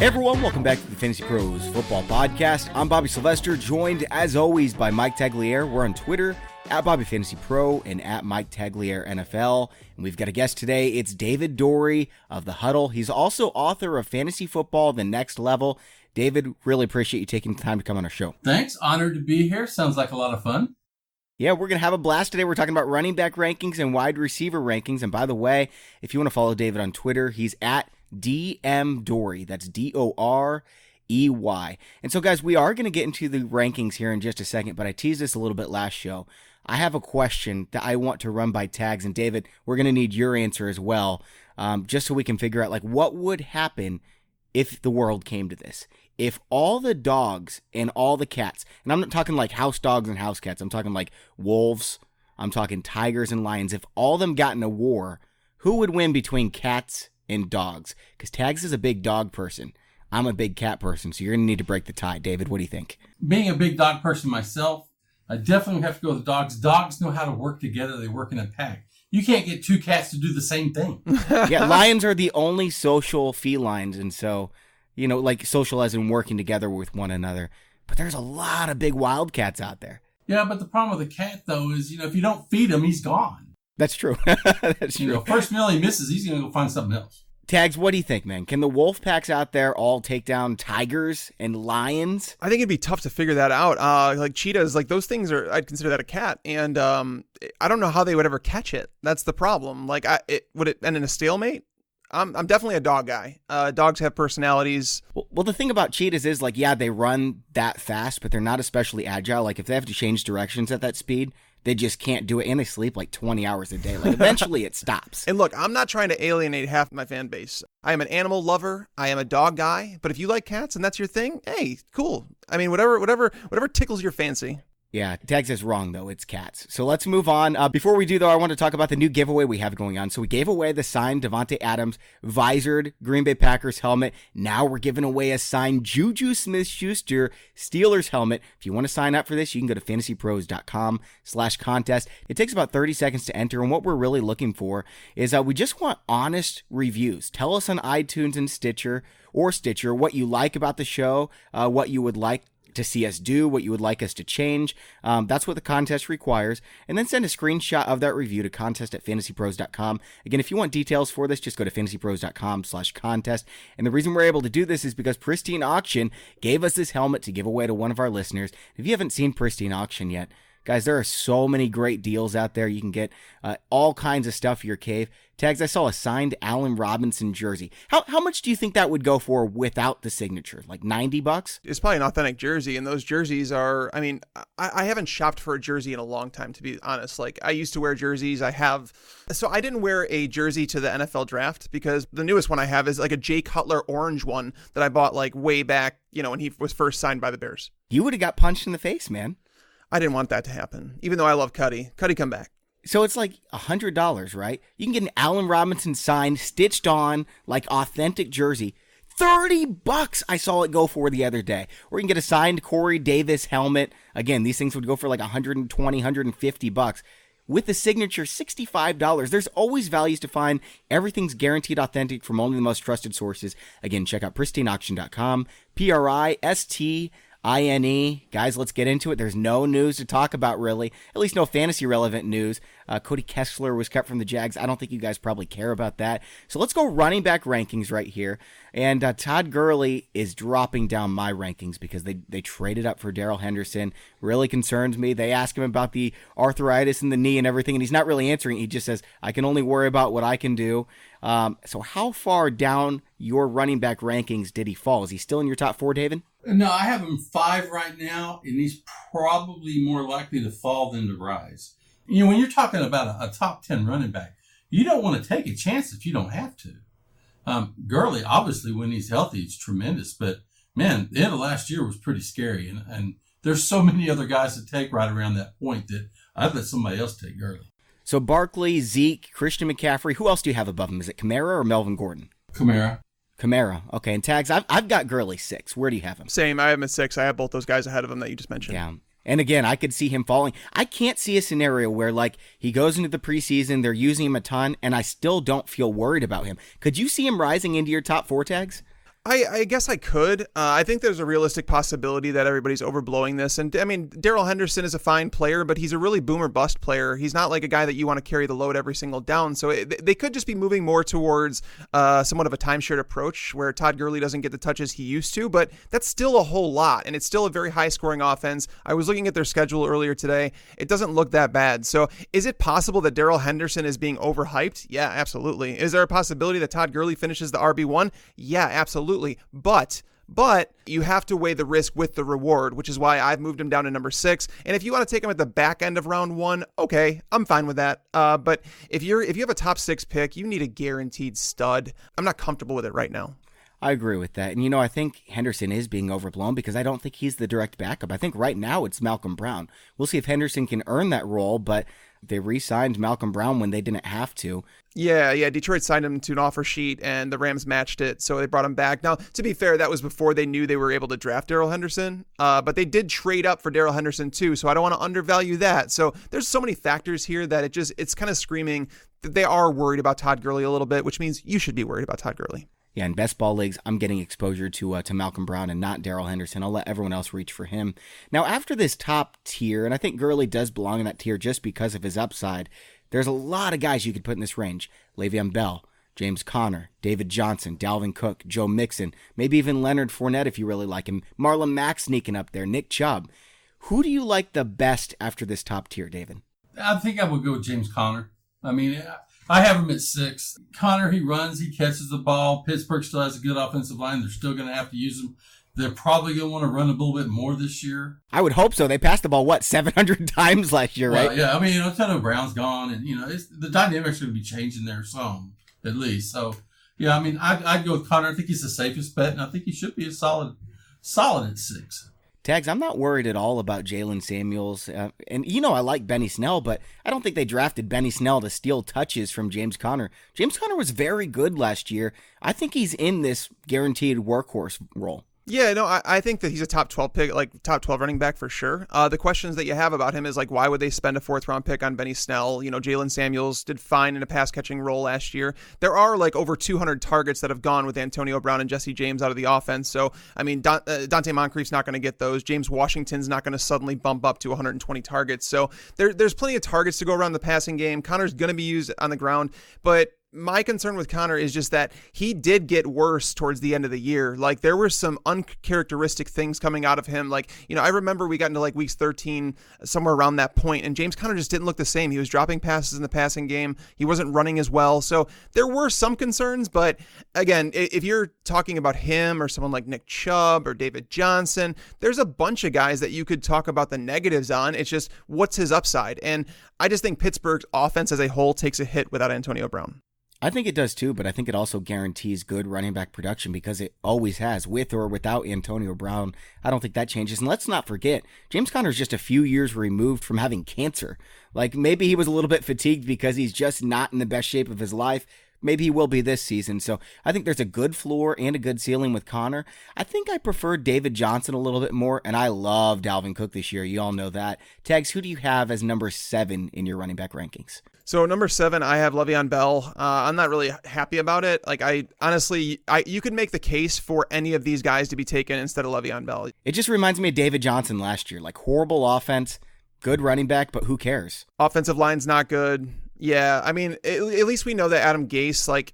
Hey everyone, welcome back to the Fantasy Pros Football Podcast. I'm Bobby Sylvester, joined as always by Mike Tagliere. We're on Twitter at BobbyFantasyPro and at Mike Tagliere NFL. And we've got a guest today. It's David Dorey of the Huddle. He's also author of Fantasy Football: The Next Level. David, really appreciate you taking the time to come on our show. Thanks. Honored to be here. Sounds like a lot of fun. Yeah, we're going to have a blast today. We're talking about running back rankings and wide receiver rankings. And by the way, if you want to follow David on Twitter, he's at DM Dorey. That's Dorey. And so, guys, we are going to get into the rankings here in just a second, but I teased this a little bit last show. I have a question that I want to run by Tags, and David, we're going to need your answer as well, just so we can figure out, like, what would happen if the world came to this. If all the dogs and all the cats, and I'm not talking like house dogs and house cats, I'm talking like wolves, I'm talking tigers and lions, if all of them got in a war, who would win between cats and dogs? Because Tags is a big dog person. I'm a big cat person, so you're going to need to break the tie. David, what do you think? Being a big dog person myself, I definitely have to go with dogs. Dogs know how to work together. They work in a pack. You can't get two cats to do the same thing. Yeah, lions are the only social felines, and so, you know, like social as in working together with one another. But there's a lot of big wild cats out there. Yeah, but the problem with a cat, though, is, if you don't feed him, he's gone. That's true. That's true. First meal he misses, he's going to go find something else. Tags, what do you think, man? Can the wolf packs out there all take down tigers and lions? I think it'd be tough to figure that out. Like cheetahs, like those things I'd consider that a cat. And I don't know how they would ever catch it. That's the problem. Like, would it end in a stalemate? I'm definitely a dog guy. Dogs have personalities. Well, the thing about cheetahs is, like, yeah, they run that fast, but they're not especially agile. Like, if they have to change directions at that speed, they just can't do it, and they sleep like 20 hours a day. Like, eventually it stops. And look, I'm not trying to alienate half my fan base. I am an animal lover. I am a dog guy. But if you like cats and that's your thing, hey, cool. I mean, whatever tickles your fancy. Yeah, Tags is wrong, though. It's cats. So let's move on. Before we do, though, I want to talk about the new giveaway we have going on. So we gave away the signed Davante Adams visored Green Bay Packers helmet. Now we're giving away a signed JuJu Smith-Schuster Steelers helmet. If you want to sign up for this, you can go to fantasypros.com/contest. It takes about 30 seconds to enter, and what we're really looking for is we just want honest reviews. Tell us on iTunes and Stitcher what you like about the show, what you would like to see us do, what you would like us to change. That's what the contest requires. And then send a screenshot of that review to contest@fantasypros.com. Again, if you want details for this, just go to fantasypros.com/contest. And the reason we're able to do this is because Pristine Auction gave us this helmet to give away to one of our listeners. If you haven't seen Pristine Auction yet, guys, there are so many great deals out there. You can get all kinds of stuff for your cave. Tags, I saw a signed Allen Robinson jersey. How much do you think that would go for without the signature? Like $90? It's probably an authentic jersey, and those jerseys are, I mean, I haven't shopped for a jersey in a long time, to be honest. Like, I used to wear jerseys. So I didn't wear a jersey to the NFL draft because the newest one I have is like a Jay Cutler orange one that I bought like way back, when he was first signed by the Bears. You would have got punched in the face, man. I didn't want that to happen, even though I love Cuddy. Cuddy, come back. So it's like $100, right? You can get an Allen Robinson signed, stitched on, like authentic jersey. $30 I saw it go for the other day. Or you can get a signed Corey Davis helmet. Again, these things would go for like $120, $150. With the signature, $65. There's always values to find. Everything's guaranteed authentic from only the most trusted sources. Again, check out pristineauction.com. PRISTINE. Guys, let's get into it. There's no news to talk about, really. At least no fantasy relevant news. Cody Kessler was cut from the Jags. I don't think you guys probably care about that. So let's go running back rankings right here. And Todd Gurley is dropping down my rankings because they traded up for Darrell Henderson. Really concerns me. They ask him about the arthritis in the knee and everything, and he's not really answering. He just says, I can only worry about what I can do. So how far down your running back rankings did he fall? Is he still in your top 4, David? No, I have him 5 right now, and he's probably more likely to fall than to rise. When you're talking about a top 10 running back, you don't want to take a chance if you don't have to. Gurley, obviously, when he's healthy, it's tremendous. But, man, the end of last year was pretty scary. And there's so many other guys to take right around that point that I'd let somebody else take Gurley. So Barkley, Zeke, Christian McCaffrey. Who else do you have above him? Is it Kamara or Melvin Gordon? Kamara. Okay, and Tags, I've got Gurley 6. Where do you have him? Same, I have him at 6. I have both those guys ahead of him that you just mentioned. Yeah. And again, I could see him falling. I can't see a scenario where, like, he goes into the preseason, they're using him a ton, and I still don't feel worried about him. Could you see him rising into your top 4, Tags? I guess I could. I think there's a realistic possibility that everybody's overblowing this. And I mean, Darrell Henderson is a fine player, but he's a really boom or bust player. He's not like a guy that you want to carry the load every single down. So they could just be moving more towards somewhat of a timeshared approach where Todd Gurley doesn't get the touches he used to, but that's still a whole lot. And it's still a very high scoring offense. I was looking at their schedule earlier today. It doesn't look that bad. So is it possible that Darrell Henderson is being overhyped? Yeah, absolutely. Is there a possibility that Todd Gurley finishes the RB1? Yeah, absolutely. But you have to weigh the risk with the reward, which is why I've moved him down to number 6. And if you want to take him at the back end of round 1, okay, I'm fine with that. But if you have a top 6 pick, you need a guaranteed stud. I'm not comfortable with it right now. I agree with that. And, I think Henderson is being overblown because I don't think he's the direct backup. I think right now it's Malcolm Brown. We'll see if Henderson can earn that role, but they re-signed Malcolm Brown when they didn't have to. Yeah. Detroit signed him to an offer sheet, and the Rams matched it, so they brought him back. Now, to be fair, that was before they knew they were able to draft Darrell Henderson, but they did trade up for Darrell Henderson too, so I don't want to undervalue that. So there's so many factors here that it's kind of screaming that they are worried about Todd Gurley a little bit, which means you should be worried about Todd Gurley. Yeah, in best ball leagues, I'm getting exposure to Malcolm Brown and not Darrell Henderson. I'll let everyone else reach for him. Now, after this top tier, and I think Gurley does belong in that tier just because of his upside, there's a lot of guys you could put in this range. Le'Veon Bell, James Conner, David Johnson, Dalvin Cook, Joe Mixon, maybe even Leonard Fournette if you really like him. Marlon Mack sneaking up there, Nick Chubb. Who do you like the best after this top tier, David? I think I would go with James Conner. I mean, I have him at 6. Conner, he runs, he catches the ball. Pittsburgh still has a good offensive line. They're still going to have to use him. They're probably going to want to run a little bit more this year. I would hope so. They passed the ball, 700 times last year, right? Well, yeah, I mean, Antonio Brown's gone, and, the dynamics are going to be changing there some, at least. So, yeah, I mean, I'd go with Conner. I think he's the safest bet, and I think he should be a solid at 6. Tags, I'm not worried at all about Jalen Samuels. And I like Benny Snell, but I don't think they drafted Benny Snell to steal touches from James Conner. James Conner was very good last year. I think he's in this guaranteed workhorse role. Yeah, no, I think that he's a top 12 pick, like top 12 running back for sure. The questions that you have about him is like, why would they spend a 4th round pick on Benny Snell? Jalen Samuels did fine in a pass catching role last year. There are like over 200 targets that have gone with Antonio Brown and Jesse James out of the offense. So, I mean, Dante Moncrief's not going to get those. James Washington's not going to suddenly bump up to 120 targets. So there's plenty of targets to go around the passing game. Connor's going to be used on the ground, but my concern with Conner is just that he did get worse towards the end of the year. Like, there were some uncharacteristic things coming out of him. Like, I remember we got into like weeks 13, somewhere around that point, and James Conner just didn't look the same. He was dropping passes in the passing game. He wasn't running as well. So there were some concerns, but again, if you're talking about him or someone like Nick Chubb or David Johnson, there's a bunch of guys that you could talk about the negatives on. It's just, what's his upside? And I just think Pittsburgh's offense as a whole takes a hit without Antonio Brown. I think it does too, but I think it also guarantees good running back production because it always has, with or without Antonio Brown. I don't think that changes. And let's not forget, James Conner's just a few years removed from having cancer. Like, maybe he was a little bit fatigued because he's just not in the best shape of his life. Maybe he will be this season. So I think there's a good floor and a good ceiling with Conner. I think I prefer David Johnson a little bit more, and I love Dalvin Cook this year. You all know that. Tags, who do you have as number 7 in your running back rankings? So number 7, I have Le'Veon Bell. I'm not really happy about it. Like, I honestly, you could make the case for any of these guys to be taken instead of Le'Veon Bell. It just reminds me of David Johnson last year. Like, horrible offense, good running back, but who cares? Offensive line's not good. Yeah, I mean, at least we know that Adam Gase, like,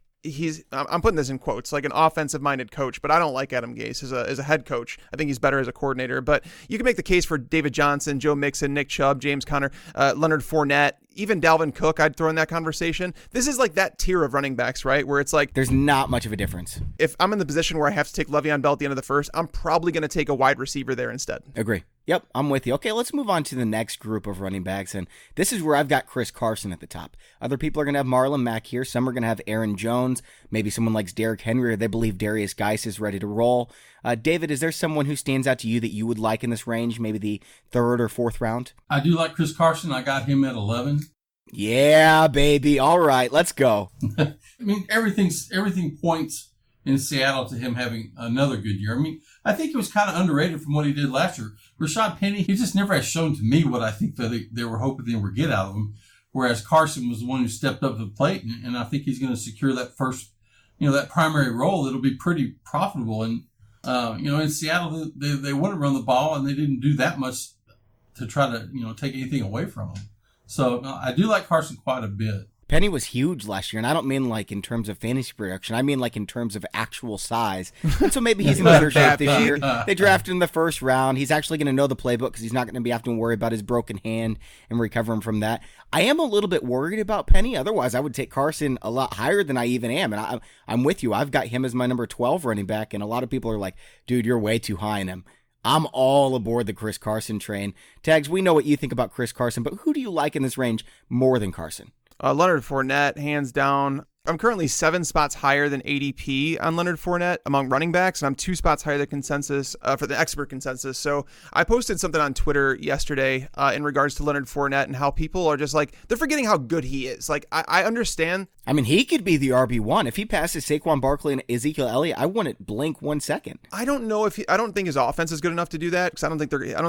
I'm putting this in quotes, like an offensive-minded coach, but I don't like Adam Gase as a head coach. I think he's better as a coordinator. But you can make the case for David Johnson, Joe Mixon, Nick Chubb, James Conner, Leonard Fournette, even Dalvin Cook, I'd throw in that conversation. This is like that tier of running backs, right? Where it's like, there's not much of a difference. If I'm in the position where I have to take Le'Veon Bell at the end of the first, I'm probably going to take a wide receiver there instead. Agree. Yep, I'm with you. Okay, let's move on to the next group of running backs, and this is where I've got Chris Carson at the top. Other people are going to have Marlon Mack here. Some are going to have Aaron Jones. Maybe someone likes Derrick Henry, or they believe Darius Geis is ready to roll. David, is there someone who stands out to you that you would like in this range, maybe the 3rd or 4th round? I do like Chris Carson. I got him at 11. Yeah, baby. All right, let's go. I mean, everything points in Seattle to him having another good year. I mean, I think he was kind of underrated from what he did last year. Rashad Penny, he just never has shown to me what I think that they were hoping they would get out of him. Whereas Carson was the one who stepped up to the plate, and I think he's going to secure that first that primary role, it'll be pretty profitable. And, in Seattle, they want to run the ball, and they didn't do that much to try to, take anything away from him. So I do like Carson quite a bit. Penny was huge last year, and I don't mean like in terms of fantasy production. I mean like in terms of actual size. And so maybe he's in better shape this year. They drafted in the first round. He's actually going to know the playbook because he's not going to be having to worry about his broken hand and recovering from that. I am a little bit worried about Penny. Otherwise, I would take Carson a lot higher than I even am. And I'm with you. I've got him as my number 12 running back, and a lot of people are like, dude, you're way too high in him. I'm all aboard the Chris Carson train. Tags, we know what you think about Chris Carson, but who do you like in this range more than Carson? Leonard Fournette, hands down. I'm currently 7 spots higher than ADP on Leonard Fournette among running backs, and I'm 2 spots higher than consensus for the expert consensus. So I posted something on Twitter yesterday in regards to Leonard Fournette and how people are just like, they're forgetting how good he is. Like, I understand. I mean, he could be the RB1. If he passes Saquon Barkley and Ezekiel Elliott, I wouldn't blink 1 second. I don't know if I don't think his offense is good enough to do that, because I don't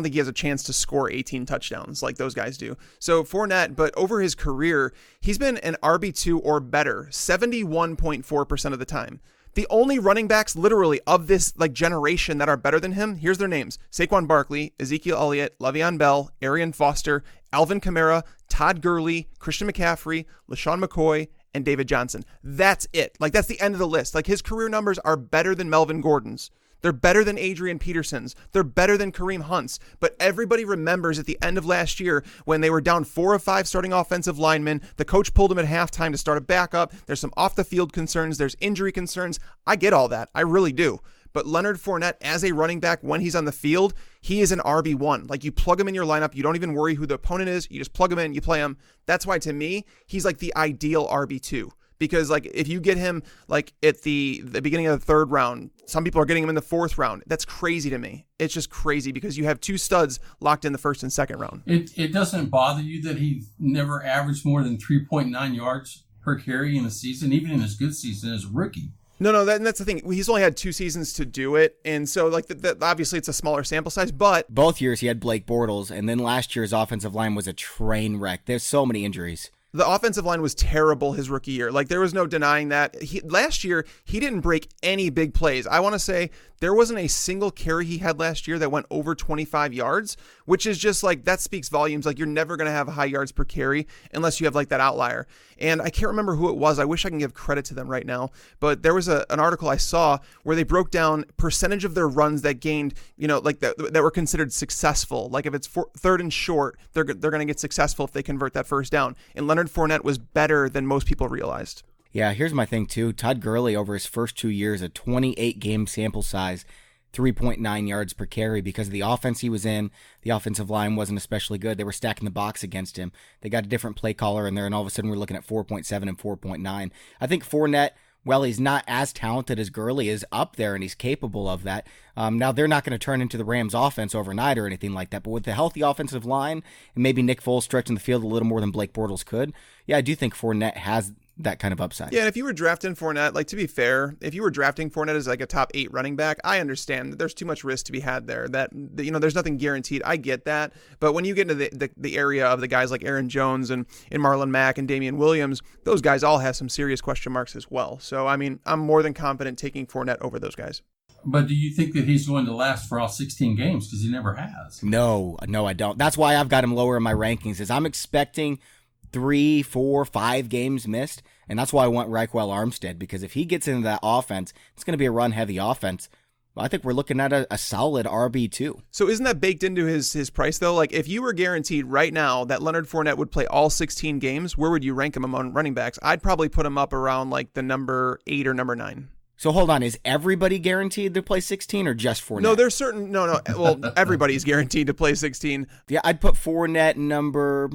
think he has a chance to score 18 touchdowns like those guys do. So Fournette, but over his career, he's been an RB2 or better 71.4% of the time. The only running backs literally of this generation that are better than him, here's their names: Saquon Barkley, Ezekiel Elliott, Le'Veon Bell, Arian Foster, Alvin Kamara, Todd Gurley, Christian McCaffrey, LaShawn McCoy, and David Johnson. That's it. That's the end of the list. His career numbers are better than Melvin Gordon's. They're better than Adrian Peterson's. They're better than Kareem Hunt's. But everybody remembers at the end of last year when they were down 4 of 5 starting offensive linemen, the coach pulled him at halftime to start a backup. There's some off-the-field concerns. There's injury concerns. I get all that. I really do. But Leonard Fournette, as a running back, when he's on the field, he is an RB1. You plug him in your lineup. You don't even worry who the opponent is. You just plug him in. You play him. That's why, to me, he's the ideal RB2. Because if you get him at the beginning of the 3rd round, some people are getting him in the 4th round. That's crazy to me. It's just crazy because you have 2 studs locked in the 1st and 2nd round. It doesn't bother you that he never averaged more than 3.9 yards per carry in a season, even in his good season as a rookie. No, that's the thing. He's only had 2 seasons to do it, and so obviously it's a smaller sample size. But both years he had Blake Bortles, and then last year's offensive line was a train wreck. There's so many injuries. The offensive line was terrible his rookie year. There was no denying that. Last year, he didn't break any big plays. I want to say there wasn't a single carry he had last year that went over 25 yards, which is just that speaks volumes. You're never going to have high yards per carry unless you have that outlier. And I can't remember who it was. I wish I can give credit to them right now. But there was an article I saw where they broke down percentage of their runs that gained, that were considered successful. If it's 3rd and short, they're going to get successful if they convert that 1st down. And Leonard Fournette was better than most people realized. Yeah, here's my thing too. Todd Gurley over his first 2 years, a 28-game sample size, 3.9 yards per carry because of the offense he was in. The offensive line wasn't especially good. They were stacking the box against him. They got a different play caller in there, and all of a sudden we're looking at 4.7 and 4.9. I think Fournette, well, he's not as talented as Gurley, is up there, and he's capable of that. Now, they're not going to turn into the Rams offense overnight or anything like that, but with the healthy offensive line and maybe Nick Foles stretching the field a little more than Blake Bortles could, yeah, I do think Fournette has that kind of upside. Yeah, and if you were drafting Fournette, to be fair, if you were drafting Fournette as a top 8 running back, I understand that there's too much risk to be had there. That there's nothing guaranteed. I get that. But when you get into the area of the guys like Aaron Jones and Marlon Mack and Damian Williams, those guys all have some serious question marks as well. So, I'm more than confident taking Fournette over those guys. But do you think that he's going to last for all 16 games? Because he never has. No, I don't. That's why I've got him lower in my rankings, is I'm expecting 3, 4, 5 games missed, and that's why I want Raquel Armstead, because if he gets into that offense, it's going to be a run-heavy offense. I think we're looking at a solid RB2. So isn't that baked into his price, though? If you were guaranteed right now that Leonard Fournette would play all 16 games, where would you rank him among running backs? I'd probably put him up around the number 8 or number 9. So hold on, is everybody guaranteed to play 16 or just Fournette? No, there's certain, no. Well, everybody's guaranteed to play 16. Yeah, I'd put Fournette number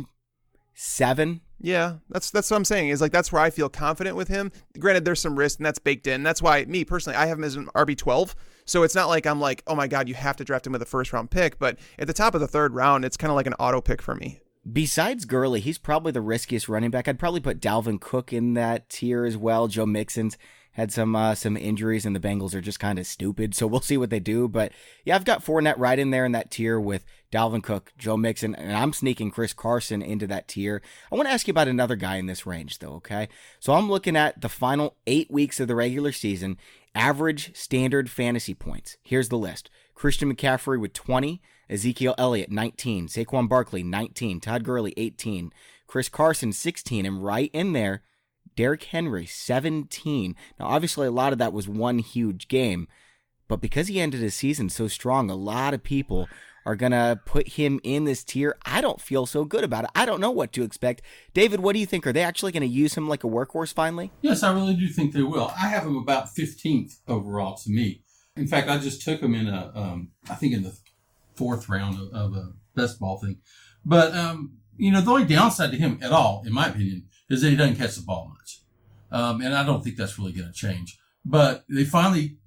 7. Yeah, that's what I'm saying, is that's where I feel confident with him. Granted, there's some risk, and that's baked in. That's why, me personally, I have him as an RB12. So it's not I'm oh my God, you have to draft him with a 1st-round pick. But at the top of the 3rd round, it's kind of like an auto pick for me. Besides Gurley, he's probably the riskiest running back. I'd probably put Dalvin Cook in that tier as well. Joe Mixon's had some injuries, and the Bengals are just kind of stupid. So we'll see what they do. But yeah, I've got Fournette right in there in that tier with Dalvin Cook, Joe Mixon, and I'm sneaking Chris Carson into that tier. I want to ask you about another guy in this range, though, okay? So I'm looking at the final 8 weeks of the regular season, average standard fantasy points. Here's the list. Christian McCaffrey with 20, Ezekiel Elliott, 19, Saquon Barkley, 19, Todd Gurley, 18, Chris Carson, 16, and right in there, Derrick Henry, 17. Now, obviously, a lot of that was one huge game, but because he ended his season so strong, a lot of people are going to put him in this tier. I don't feel so good about it. I don't know what to expect. David, what do you think? Are they actually going to use him like a workhorse finally? Yes, I really do think they will. I have him about 15th overall to me. In fact, I just took him in I think in the 4th round of a best ball thing. But, the only downside to him at all, in my opinion, is that he doesn't catch the ball much. And I don't think that's really going to change. But they finally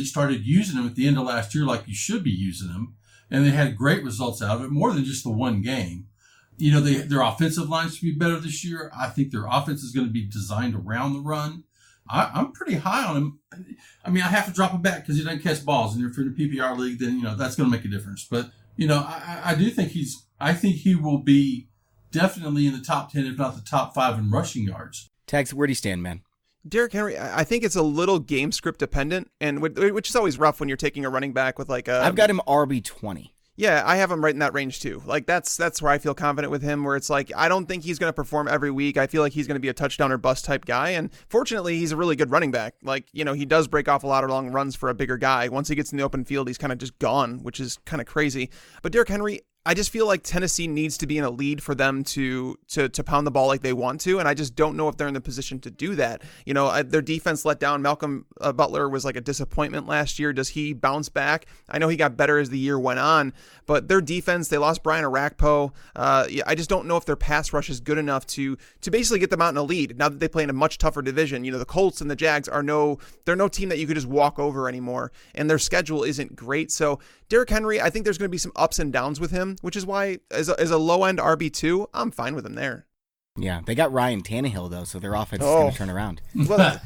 started using him at the end of last year like you should be using him. And they had great results out of it, more than just the one game. Their offensive line should be better this year. I think their offense is going to be designed around the run. I'm pretty high on him. I mean, I have to drop him back because he doesn't catch balls. And if you're in the PPR league, then, that's going to make a difference. But, I do think I think he will be definitely in the top 10, if not the top 5 in rushing yards. Tags, where do you stand, man? Derrick Henry, I think it's a little game script dependent, and which is always rough when you're taking a running back with like a... I've got him RB20. Yeah, I have him right in that range too. Like that's where I feel confident with him, where it's like, I don't think he's going to perform every week. I feel like he's going to be a touchdown or bust type guy. And fortunately, he's a really good running back. Like, he does break off a lot of long runs for a bigger guy. Once he gets in the open field, he's kind of just gone, which is kind of crazy. But Derrick Henry, I just feel like Tennessee needs to be in a lead for them to pound the ball like they want to, and I just don't know if they're in the position to do that. Their defense let down. Malcolm Butler was like a disappointment last year. Does he bounce back? I know he got better as the year went on, but their defense, they lost Brian Orakpo. I just don't know if their pass rush is good enough to basically get them out in a lead. Now that they play in a much tougher division, the Colts and the Jags they're no team that you could just walk over anymore, and their schedule isn't great. So Derrick Henry, I think there's going to be some ups and downs with him, which is why as a low-end RB2, I'm fine with him there. Yeah, they got Ryan Tannehill, though, so their offense is going to turn around. Well,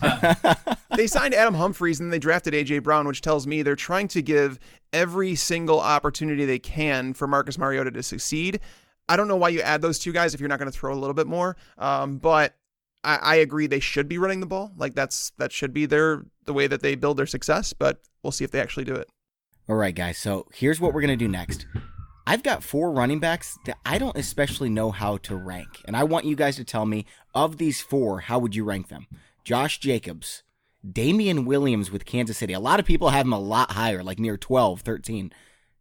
they signed Adam Humphries, and they drafted A.J. Brown, which tells me they're trying to give every single opportunity they can for Marcus Mariota to succeed. I don't know why you add those two guys if you're not going to throw a little bit more, but I agree they should be running the ball. Like that should be the way that they build their success, but we'll see if they actually do it. All right, guys, so here's what we're going to do next. I've got 4 running backs that I don't especially know how to rank, and I want you guys to tell me, of these 4, how would you rank them? Josh Jacobs, Damian Williams with Kansas City. A lot of people have him a lot higher, like near 12, 13.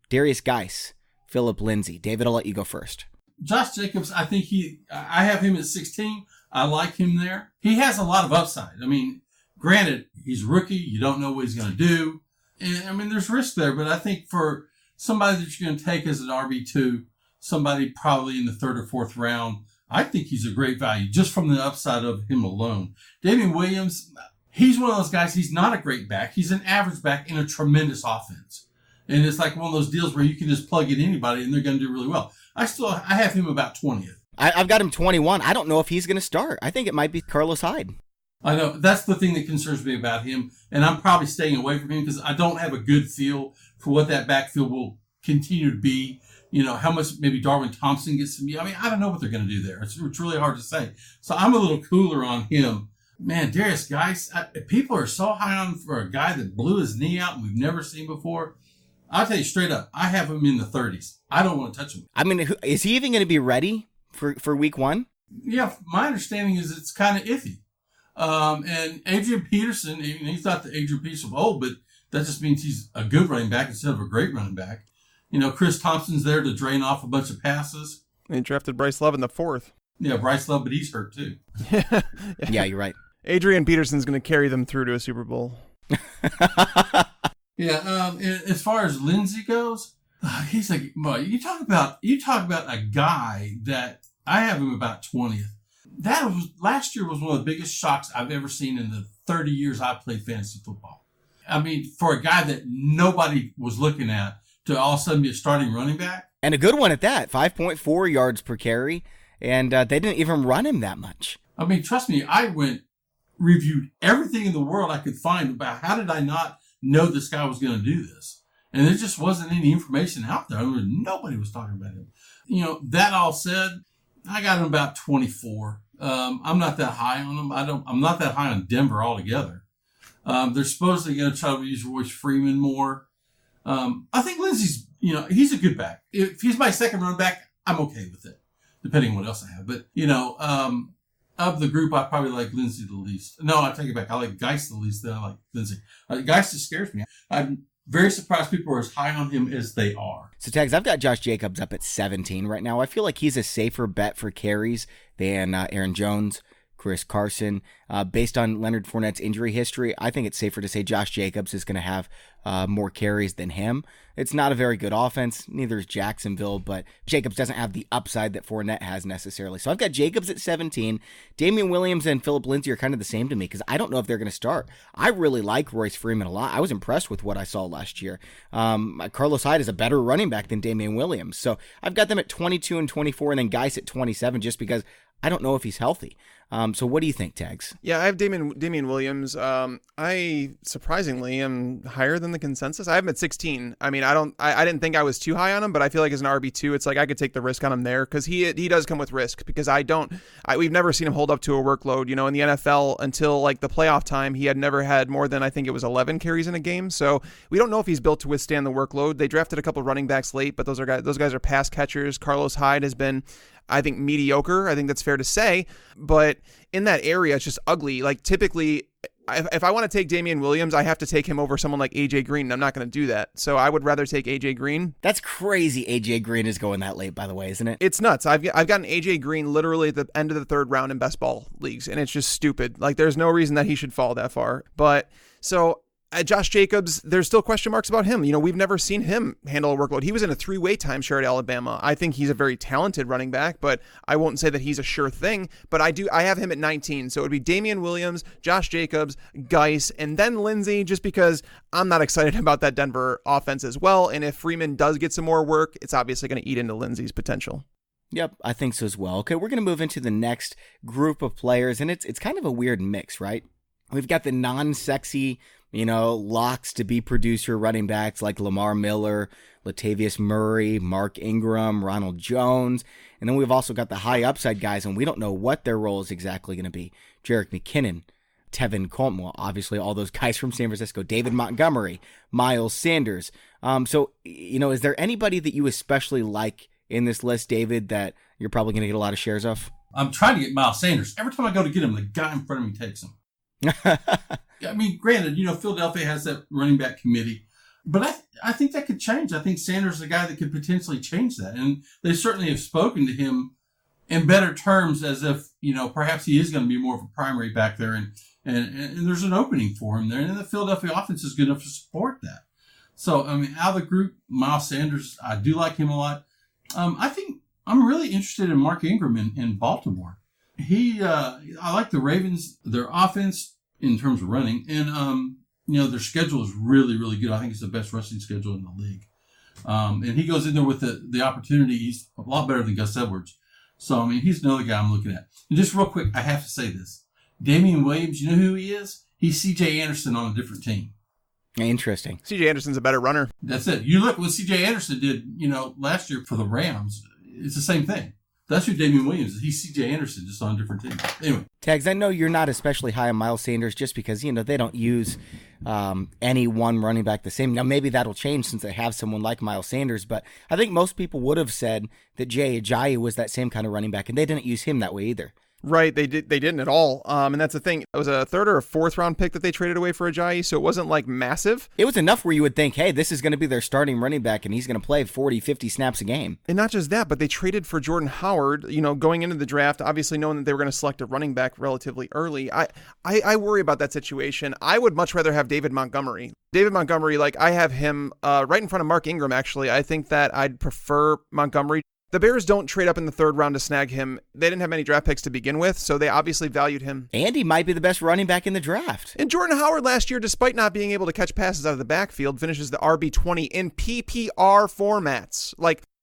Darius Geis, Phillip Lindsay. David, I'll let you go first. Josh Jacobs, I think I have him at 16. I like him there. He has a lot of upside. I mean, granted, he's a rookie. You don't know what he's going to do. And I mean, there's risk there, but I think for somebody that you're going to take as an RB2, somebody probably in the 3rd or 4th round, I think he's a great value just from the upside of him alone. Damian Williams, he's one of those guys. He's not a great back. He's an average back in a tremendous offense. And it's like one of those deals where you can just plug in anybody and they're going to do really well. I have him about 20th. I've got him 21. I don't know if he's going to start. I think it might be Carlos Hyde. I know. That's the thing that concerns me about him. And I'm probably staying away from him because I don't have a good feel for what that backfield will continue to be. How much maybe Darwin Thompson gets from you. I mean, I don't know what they're going to do there. It's really hard to say. So I'm a little cooler on him. Man, Darius Geis, people are so high on him for a guy that blew his knee out and we've never seen before. I'll tell you straight up, I have him in the 30s. I don't want to touch him. I mean, is he even going to be ready for week 1? Yeah, my understanding is it's kind of iffy. And Adrian Peterson, he's not the Adrian Peterson of old, but that just means he's a good running back instead of a great running back. Chris Thompson's there to drain off a bunch of passes. They drafted Bryce Love in the 4th. Yeah, Bryce Love, but he's hurt too. Yeah, you're right. Adrian Peterson's going to carry them through to a Super Bowl. Yeah, as far as Lindsay goes, he's like, well, you talk about a guy that I have him about 20th. Last year was one of the biggest shocks I've ever seen in the 30 years I've played fantasy football. I mean, for a guy that nobody was looking at to all of a sudden be a starting running back. And a good one at that, 5.4 yards per carry, and they didn't even run him that much. I mean, trust me, I went reviewed everything in the world I could find about how did I not know this guy was going to do this. And there just wasn't any information out there. I mean, nobody was talking about him. That all said, I got him about 24. I'm not that high on him. I'm not that high on Denver altogether. They're supposedly going to try to use Royce Freeman more. I think Lindsey's, he's a good back. If he's my second run back, I'm okay with it, depending on what else I have. But, of the group, I probably like Lindsey the least. No, I take it back. I like Geist the least, then I like Lindsey. Geist just scares me. I'm very surprised people are as high on him as they are. So, Tags, I've got Josh Jacobs up at 17 right now. I feel like he's a safer bet for carries than Aaron Jones, Chris Carson. Based on Leonard Fournette's injury history, I think it's safer to say Josh Jacobs is going to have more carries than him. It's not a very good offense. Neither is Jacksonville, but Jacobs doesn't have the upside that Fournette has necessarily. So I've got Jacobs at 17. Damian Williams and Phillip Lindsay are kind of the same to me because I don't know if they're going to start. I really like Royce Freeman a lot. I was impressed with what I saw last year. Carlos Hyde is a better running back than Damian Williams. So I've got them at 22 and 24 and then Geis at 27 just because I don't know if he's healthy. So what do you think, Tags? Yeah, I have Damian Williams. I surprisingly am higher than the consensus. I have him at 16. I mean, I didn't think I was too high on him, but I feel like as an RB2, it's like I could take the risk on him there because he does come with risk because we've never seen him hold up to a workload. In the NFL until like the playoff time, he had never had more than I think it was 11 carries in a game. So we don't know if he's built to withstand the workload. They drafted a couple running backs late, but those guys are pass catchers. Carlos Hyde has been, I think, mediocre. I think that's fair to say. But in that area, it's just ugly. Like typically, if I want to take Damian Williams, I have to take him over someone like A.J. Green, and I'm not going to do that. So I would rather take A.J. Green. That's crazy A.J. Green is going that late, by the way, isn't it? It's nuts. I've gotten A.J. Green literally at the end of the third round in best ball leagues, and it's just stupid. Like there's no reason that he should fall that far. But so Josh Jacobs, there's still question marks about him. We've never seen him handle a workload. He was in a 3-way timeshare at Alabama. I think he's a very talented running back, but I won't say that he's a sure thing. But I have him at 19. So it would be Damian Williams, Josh Jacobs, Geis, and then Lindsey, just because I'm not excited about that Denver offense as well. And if Freeman does get some more work, it's obviously going to eat into Lindsey's potential. Yep, I think so as well. Okay, we're going to move into the next group of players, and it's kind of a weird mix, right? We've got the non-sexy, locks to be producer running backs like Lamar Miller, Latavius Murray, Mark Ingram, Ronald Jones. And then we've also got the high upside guys, and we don't know what their role is exactly going to be. Jerick McKinnon, Tevin Coleman, well, obviously all those guys from San Francisco, David Montgomery, Miles Sanders. So, is there anybody that you especially like in this list, David, that you're probably going to get a lot of shares of? I'm trying to get Miles Sanders. Every time I go to get him, the guy in front of me takes him. I mean, granted, Philadelphia has that running back committee, but I think that could change. I think Sanders is a guy that could potentially change that. And they certainly have spoken to him in better terms as if, perhaps he is going to be more of a primary back there and there's an opening for him there. And the Philadelphia offense is good enough to support that. So, I mean, out of the group, Miles Sanders, I do like him a lot. I think I'm really interested in Mark Ingram in Baltimore. I like the Ravens, their offense in terms of running, and their schedule is really, really good. I think it's the best rushing schedule in the league. And he goes in there with the opportunity. He's a lot better than Gus Edwards. So, I mean, he's another guy I'm looking at. And just real quick, I have to say this. Damian Williams, you know who he is? He's C.J. Anderson on a different team. Interesting. C.J. Anderson's a better runner. That's it. You look what C.J. Anderson did, last year for the Rams. It's the same thing. That's who Damian Williams is. He's C.J. Anderson, just on a different team. Anyway. Tags, I know you're not especially high on Miles Sanders just because, they don't use any one running back the same. Now, maybe that'll change since they have someone like Miles Sanders, but I think most people would have said that Jay Ajayi was that same kind of running back, and they didn't use him that way either. Right, they didn't at all. And that's the thing. It was a third or a fourth round pick that they traded away for Ajayi, so it wasn't like massive. It was enough where you would think, hey, this is going to be their starting running back and he's going to play 40, 50 snaps a game. And not just that, but they traded for Jordan Howard, going into the draft, obviously knowing that they were going to select a running back relatively early. I worry about that situation. I would much rather have David Montgomery. David Montgomery, I have him right in front of Mark Ingram, actually. I think that I'd prefer Montgomery. The Bears don't trade up in the third round to snag him. They didn't have many draft picks to begin with, so they obviously valued him. And he might be the best running back in the draft. And Jordan Howard last year, despite not being able to catch passes out of the backfield, finishes the RB20 in PPR formats.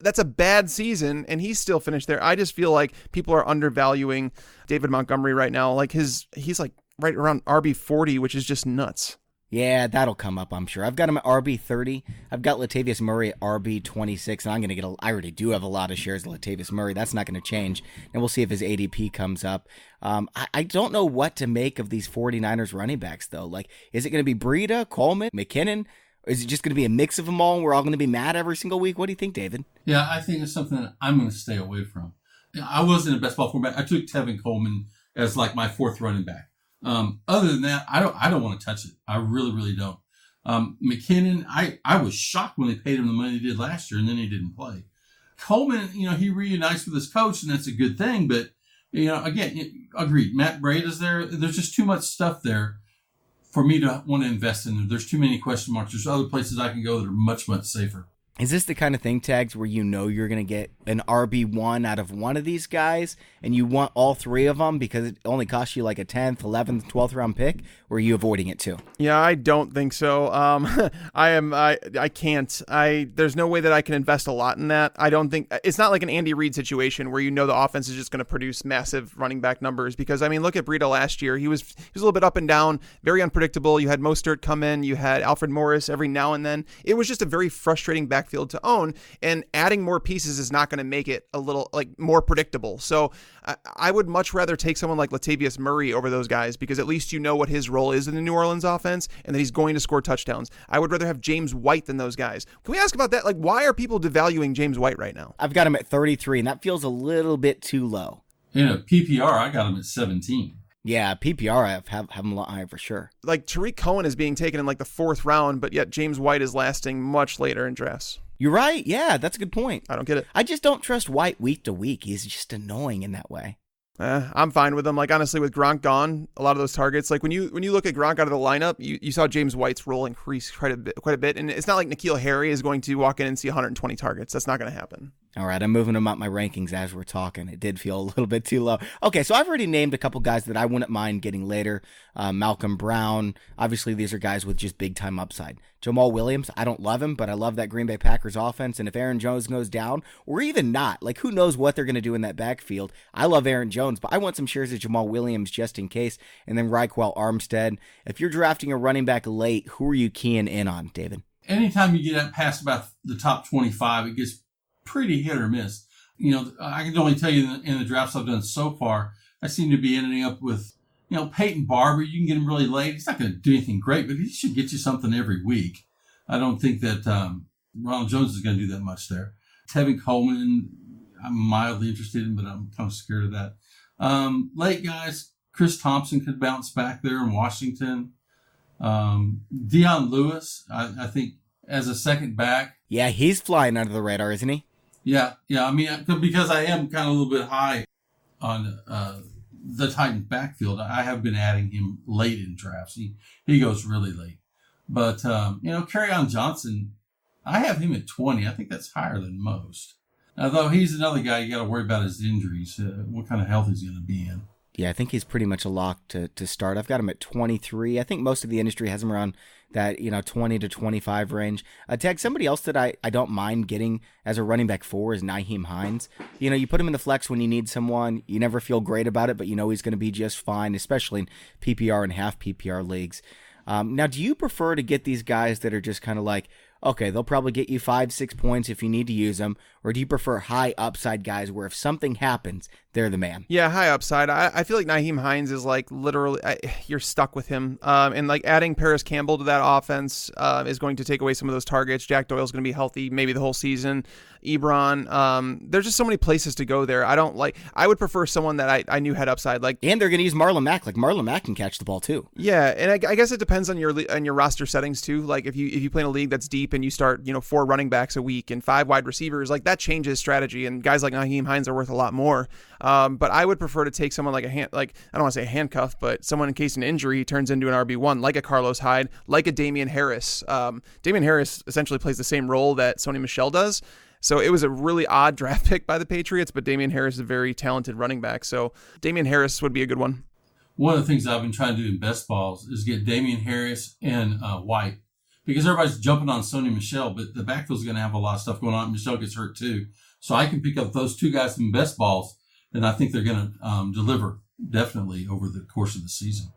That's a bad season, and he's still finished there. I just feel like people are undervaluing David Montgomery right now. He's right around RB40, which is just nuts. Yeah, that'll come up, I'm sure. I've got him at RB30. I've got Latavius Murray at RB26, and I'm going to I already do have a lot of shares of Latavius Murray. That's not going to change, and we'll see if his ADP comes up. I don't know what to make of these 49ers running backs, though. Like, is it going to be Breida, Coleman, McKinnon? Or is it just going to be a mix of them all, and we're all going to be mad every single week? What do you think, David? Yeah, I think it's something that I'm going to stay away from. I was in a best ball format. I took Tevin Coleman as like my fourth running back. Other than that, I don't want to touch it. I really, really don't. McKinnon, I was shocked when they paid him the money they did last year, and then he didn't play. Coleman, he reunites with his coach, and that's a good thing. But, again, agreed. Matt Breida's there. There's just too much stuff there for me to want to invest in. There's too many question marks. There's other places I can go that are much, much safer. Is this the kind of thing, Tags, where you're going to get an RB1 out of one of these guys, and you want all three of them because it only costs you like a 10th, 11th, 12th round pick, or are you avoiding it too? Yeah, I don't think so. I can't. There's no way that I can invest a lot in that. I don't think it's not like an Andy Reid situation where the offense is just going to produce massive running back numbers. Because look at Breida last year. He was a little bit up and down, very unpredictable. You had Mostert come in, you had Alfred Morris every now and then. It was just a very frustrating backfield to own, and adding more pieces is not going to make it a little more predictable. So I would much rather take someone like Latavius Murray over those guys, because at least you know what his role is in the New Orleans offense and that he's going to score touchdowns. I would rather have James White than those guys. Can we ask about that? Why are people devaluing James White right now? I've got him at 33, and that feels a little bit too low. PPR, I got him at 17. Yeah, PPR, I have him a lot higher for sure. Tariq Cohen is being taken in the fourth round, but yet James White is lasting much later in drafts. You're right. Yeah, that's a good point. I don't get it. I just don't trust White week to week. He's just annoying in that way. I'm fine with him. Honestly, with Gronk gone, a lot of those targets, when you look at Gronk out of the lineup, you saw James White's role increase quite a bit. And it's not like N'Keal Harry is going to walk in and see 120 targets. That's not going to happen. All right, I'm moving them up my rankings as we're talking. It did feel a little bit too low. Okay, so I've already named a couple guys that I wouldn't mind getting later. Malcolm Brown. Obviously, these are guys with just big-time upside. Jamal Williams, I don't love him, but I love that Green Bay Packers offense. And if Aaron Jones goes down, or even not, who knows what they're going to do in that backfield. I love Aaron Jones, but I want some shares of Jamal Williams just in case. And then Raquel Armstead. If you're drafting a running back late, who are you keying in on, David? Anytime you get past about the top 25, it gets pretty hit or miss. I can only tell you in the drafts I've done so far, I seem to be ending up with, Peyton Barber. You can get him really late. He's not going to do anything great, but he should get you something every week. I don't think that Ronald Jones is going to do that much there. Tevin Coleman, I'm mildly interested in, but I'm kind of scared of that. Late guys, Chris Thompson could bounce back there in Washington. Dion Lewis, I think, as a second back. Yeah, he's flying under the radar, isn't he? Yeah. Because I am kind of a little bit high on the Titans backfield, I have been adding him late in drafts. He goes really late. But, Kerryon Johnson, I have him at 20. I think that's higher than most. Although he's another guy you got to worry about his injuries, what kind of health he's going to be in. Yeah, I think he's pretty much a lock to start. I've got him at 23. I think most of the industry has him around that 20 to 25 range. Tag, somebody else that I don't mind getting as a running back 4 is Nyheim Hines. You put him in the flex when you need someone. You never feel great about it, but he's going to be just fine, especially in PPR and half PPR leagues. Now, do you prefer to get these guys that are just kind of okay, they'll probably get you 5-6 points if you need to use them, or do you prefer high upside guys where if something happens, they're the man? Yeah, high upside. I feel like Nyheim Hines is literally, you're stuck with him. And adding Paris Campbell to that offense is going to take away some of those targets. Jack Doyle's going to be healthy maybe the whole season. Ebron, there's just so many places to go there. I would prefer someone that I knew had upside. And they're going to use Marlon Mack. Marlon Mack can catch the ball too. Yeah, and I guess it depends on your roster settings too. If you play in a league that's deep and you start 4 running backs a week and 5 wide receivers, that changes strategy. And guys like Nyheim Hines are worth a lot more. But I would prefer to take someone I don't want to say a handcuff, but someone in case an injury turns into an RB1, like a Carlos Hyde, like a Damian Harris. Damian Harris essentially plays the same role that Sony Michel does. So it was a really odd draft pick by the Patriots, but Damian Harris is a very talented running back. So Damian Harris would be a good one. One of the things I've been trying to do in best balls is get Damian Harris and White, because everybody's jumping on Sony Michel, but the backfield's going to have a lot of stuff going on. Michel gets hurt too. So I can pick up those 2 guys in best balls, and I think they're going to deliver definitely over the course of the season.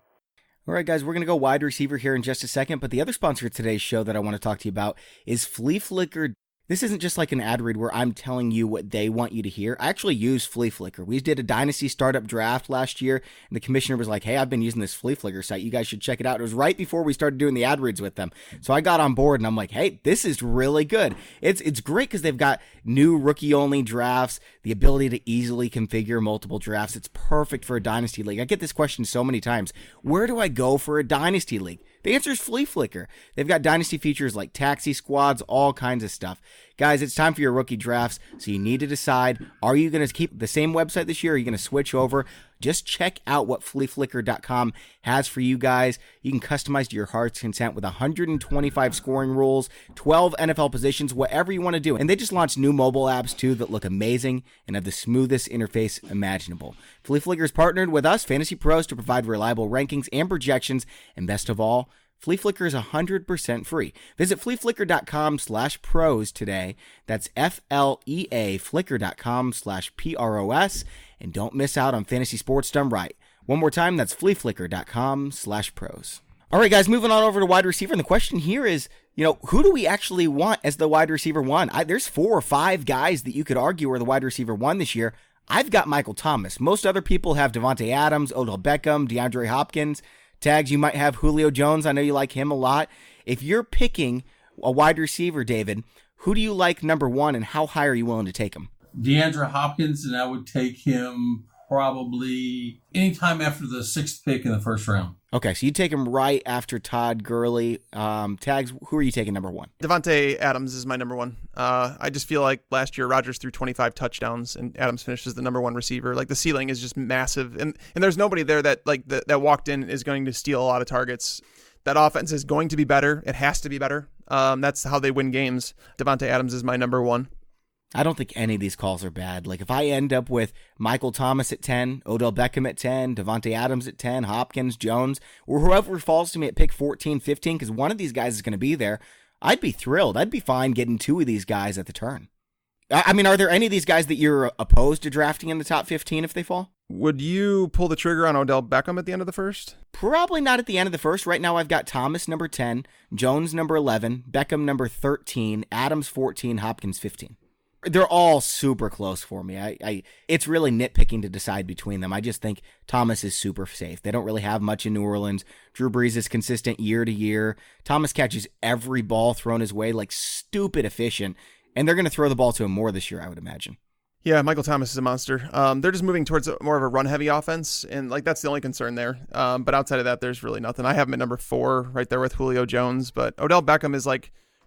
All right, guys, we're going to go wide receiver here in just a second, but the other sponsor of today's show that I want to talk to you about is Fleaflicker. This isn't just like an ad read where I'm telling you what they want you to hear. I actually use Fleaflicker. We did a dynasty startup draft last year, and the commissioner was like, hey, I've been using this Fleaflicker site. You guys should check it out. It was right before we started doing the ad reads with them. So I got on board, and I'm like, hey, this is really good. It's great because they've got new rookie-only drafts, the ability to easily configure multiple drafts. It's perfect for a dynasty league. I get this question so many times. Where do I go for a dynasty league? The answer is Fleaflicker. They've got dynasty features like taxi squads, all kinds of stuff. Guys, it's time for your rookie drafts, so you need to decide, are you going to keep the same website this year, or are you going to switch over? Just check out what Fleaflicker.com has for you guys. You can customize to your heart's content with 125 scoring rules, 12 NFL positions, whatever you want to do. And they just launched new mobile apps, too, that look amazing and have the smoothest interface imaginable. Fleaflicker's partnered with us, FantasyPros, to provide reliable rankings and projections, and best of all, Fleaflicker is 100% free. Visit fleaflicker.com/pros today. That's FLEA, flickr.com/PROS. And don't miss out on fantasy sports done right. One more time, that's fleaflicker.com/pros. All right, guys, moving on over to wide receiver. And the question here is, who do we actually want as the wide receiver one? There's 4 or 5 guys that you could argue are the wide receiver one this year. I've got Michael Thomas. Most other people have Devontae Adams, Odell Beckham, DeAndre Hopkins. Tags, you might have Julio Jones. I know you like him a lot. If you're picking a wide receiver, David, who do you like number one, and how high are you willing to take him? DeAndre Hopkins, and I would take him probably anytime after the 6th pick in the first round. Okay, so you take him right after Todd Gurley. Tags, who are you taking number one? Devontae Adams is my number one. I just feel like last year Rodgers threw 25 touchdowns and Adams finished as the number one receiver. Like, the ceiling is just massive, and there's nobody there that that walked in is going to steal a lot of targets. That offense is going to be better. It has to be better. That's how they win games. Devontae Adams is my number one. I don't think any of these calls are bad. Like, if I end up with Michael Thomas at 10, Odell Beckham at 10, Devontae Adams at 10, Hopkins, Jones, or whoever falls to me at pick 14, 15, because one of these guys is going to be there, I'd be thrilled. I'd be fine getting 2 of these guys at the turn. I mean, are there any of these guys that you're opposed to drafting in the top 15 if they fall? Would you pull the trigger on Odell Beckham at the end of the first? Probably not at the end of the first. Right now I've got Thomas number 10, Jones number 11, Beckham number 13, Adams 14, Hopkins 15. They're all super close for me. It's really nitpicking to decide between them. I just think Thomas is super safe. They don't really have much in New Orleans. Drew Brees is consistent year to year. Thomas catches every ball thrown his way, like stupid efficient. And they're going to throw the ball to him more this year, I would imagine. Yeah, Michael Thomas is a monster. They're just moving towards more of a run-heavy offense, and that's the only concern there. But outside of that, there's really nothing. I have him at number 4 right there with Julio Jones, but Odell Beckham is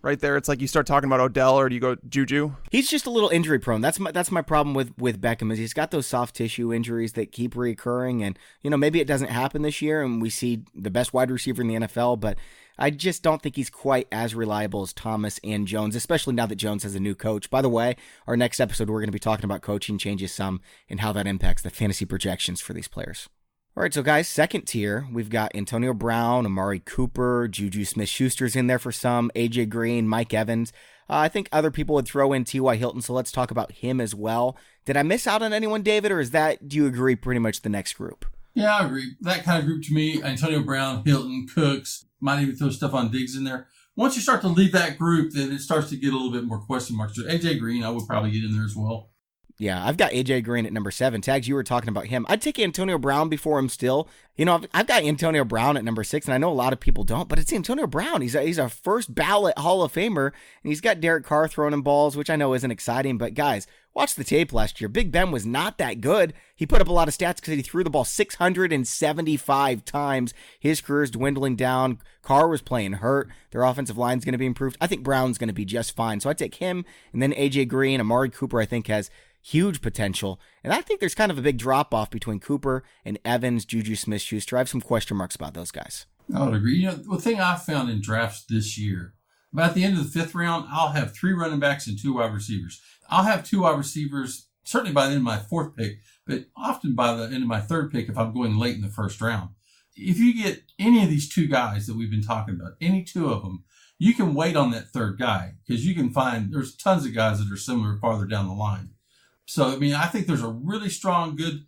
right there. It's like you start talking about Odell, or do you go JuJu? He's just a little injury prone. That's my problem with Beckham, is he's got those soft tissue injuries that keep reoccurring, and maybe it doesn't happen this year and we see the best wide receiver in the NFL, but I just don't think he's quite as reliable as Thomas and Jones, especially now that Jones has a new coach. By the way, our next episode, we're going to be talking about coaching changes some and how that impacts the fantasy projections for these players. All right, so guys, second tier, we've got Antonio Brown, Amari Cooper, JuJu Smith-Schuster's in there for some, AJ Green, Mike Evans. I think other people would throw in T.Y. Hilton, so let's talk about him as well. Did I miss out on anyone, David, or do you agree pretty much the next group? Yeah, I agree. That kind of group to me, Antonio Brown, Hilton, Cooks, might even throw stuff on Diggs in there. Once you start to leave that group, then it starts to get a little bit more question marks. So AJ Green, I would probably get in there as well. Yeah, I've got AJ Green at number 7. Tags, you were talking about him. I'd take Antonio Brown before him still. I've got Antonio Brown at number 6, and I know a lot of people don't, but it's Antonio Brown. He's a first ballot Hall of Famer, and he's got Derek Carr throwing him balls, which I know isn't exciting, but guys, watch the tape last year. Big Ben was not that good. He put up a lot of stats because he threw the ball 675 times. His career's dwindling down. Carr was playing hurt. Their offensive line's going to be improved. I think Brown's going to be just fine. So I take him, and then AJ Green. Amari Cooper, I think, has huge potential. And I think there's kind of a big drop-off between Cooper and Evans, JuJu Smith-Schuster. I have some question marks about those guys. I would agree. The thing I found in drafts this year, about the end of the 5th round, I'll have 3 running backs and 2 wide receivers. I'll have 2 wide receivers, certainly by the end of my 4th pick, but often by the end of my 3rd pick if I'm going late in the 1st round. If you get any of these 2 guys that we've been talking about, any 2 of them, you can wait on that 3rd guy because you can find there's tons of guys that are similar farther down the line. So, I think there's a really strong, good,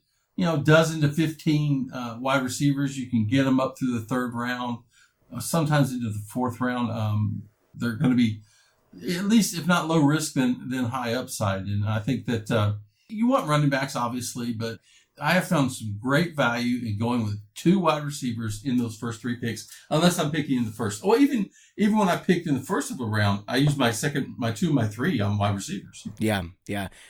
dozen to 15 wide receivers. You can get them up through the third round, sometimes into the fourth round. They're going to be at least, if not low risk, then high upside. And I think that you want running backs, obviously, but I have found some great value in going with 2 wide receivers in those first 3 picks, unless I'm picking in the first. Or even when I picked in the first of a round, I used my 2, my 3 on wide receivers. Yeah.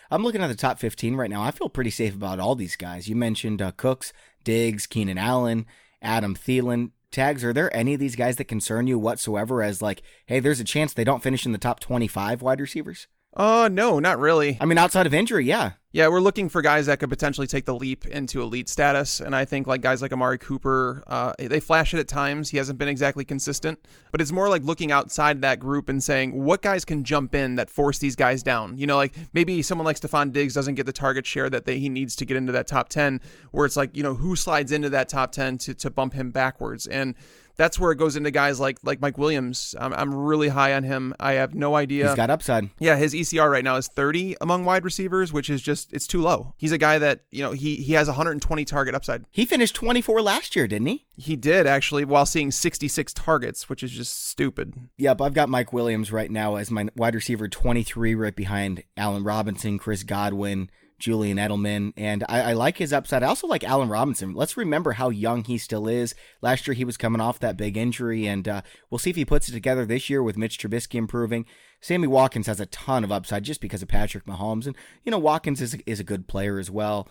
I'm looking at the top 15 right now. I feel pretty safe about all these guys. You mentioned Cooks, Diggs, Keenan Allen, Adam Thielen. Tags, are there any of these guys that concern you whatsoever as like, hey, there's a chance they don't finish in the top 25 wide receivers? No, not really. I mean, outside of injury, yeah. Yeah, we're looking for guys that could potentially take the leap into elite status. And I think like guys like Amari Cooper, they flash it at times. He hasn't been exactly consistent. But it's more like looking outside that group and saying, what guys can jump in that force these guys down? Like maybe someone like Stephon Diggs doesn't get the target share that he needs to get into that top 10, where it's like, who slides into that top 10 to bump him backwards. And that's where it goes into guys like Mike Williams. I'm really high on him. I have no idea. He's got upside. Yeah, his ECR right now is 30 among wide receivers, which is it's too low. He's a guy that, he has 120 target upside. He finished 24 last year, didn't he? He did, actually, while seeing 66 targets, which is just stupid. Yep, I've got Mike Williams right now as my wide receiver 23, right behind Allen Robinson, Chris Godwin, Julian Edelman, and I like his upside. I also like Allen Robinson. Let's remember how young he still is. Last year, he was coming off that big injury, and we'll see if he puts it together this year with Mitch Trubisky improving. Sammy Watkins has a ton of upside just because of Patrick Mahomes, and, Watkins is a good player as well.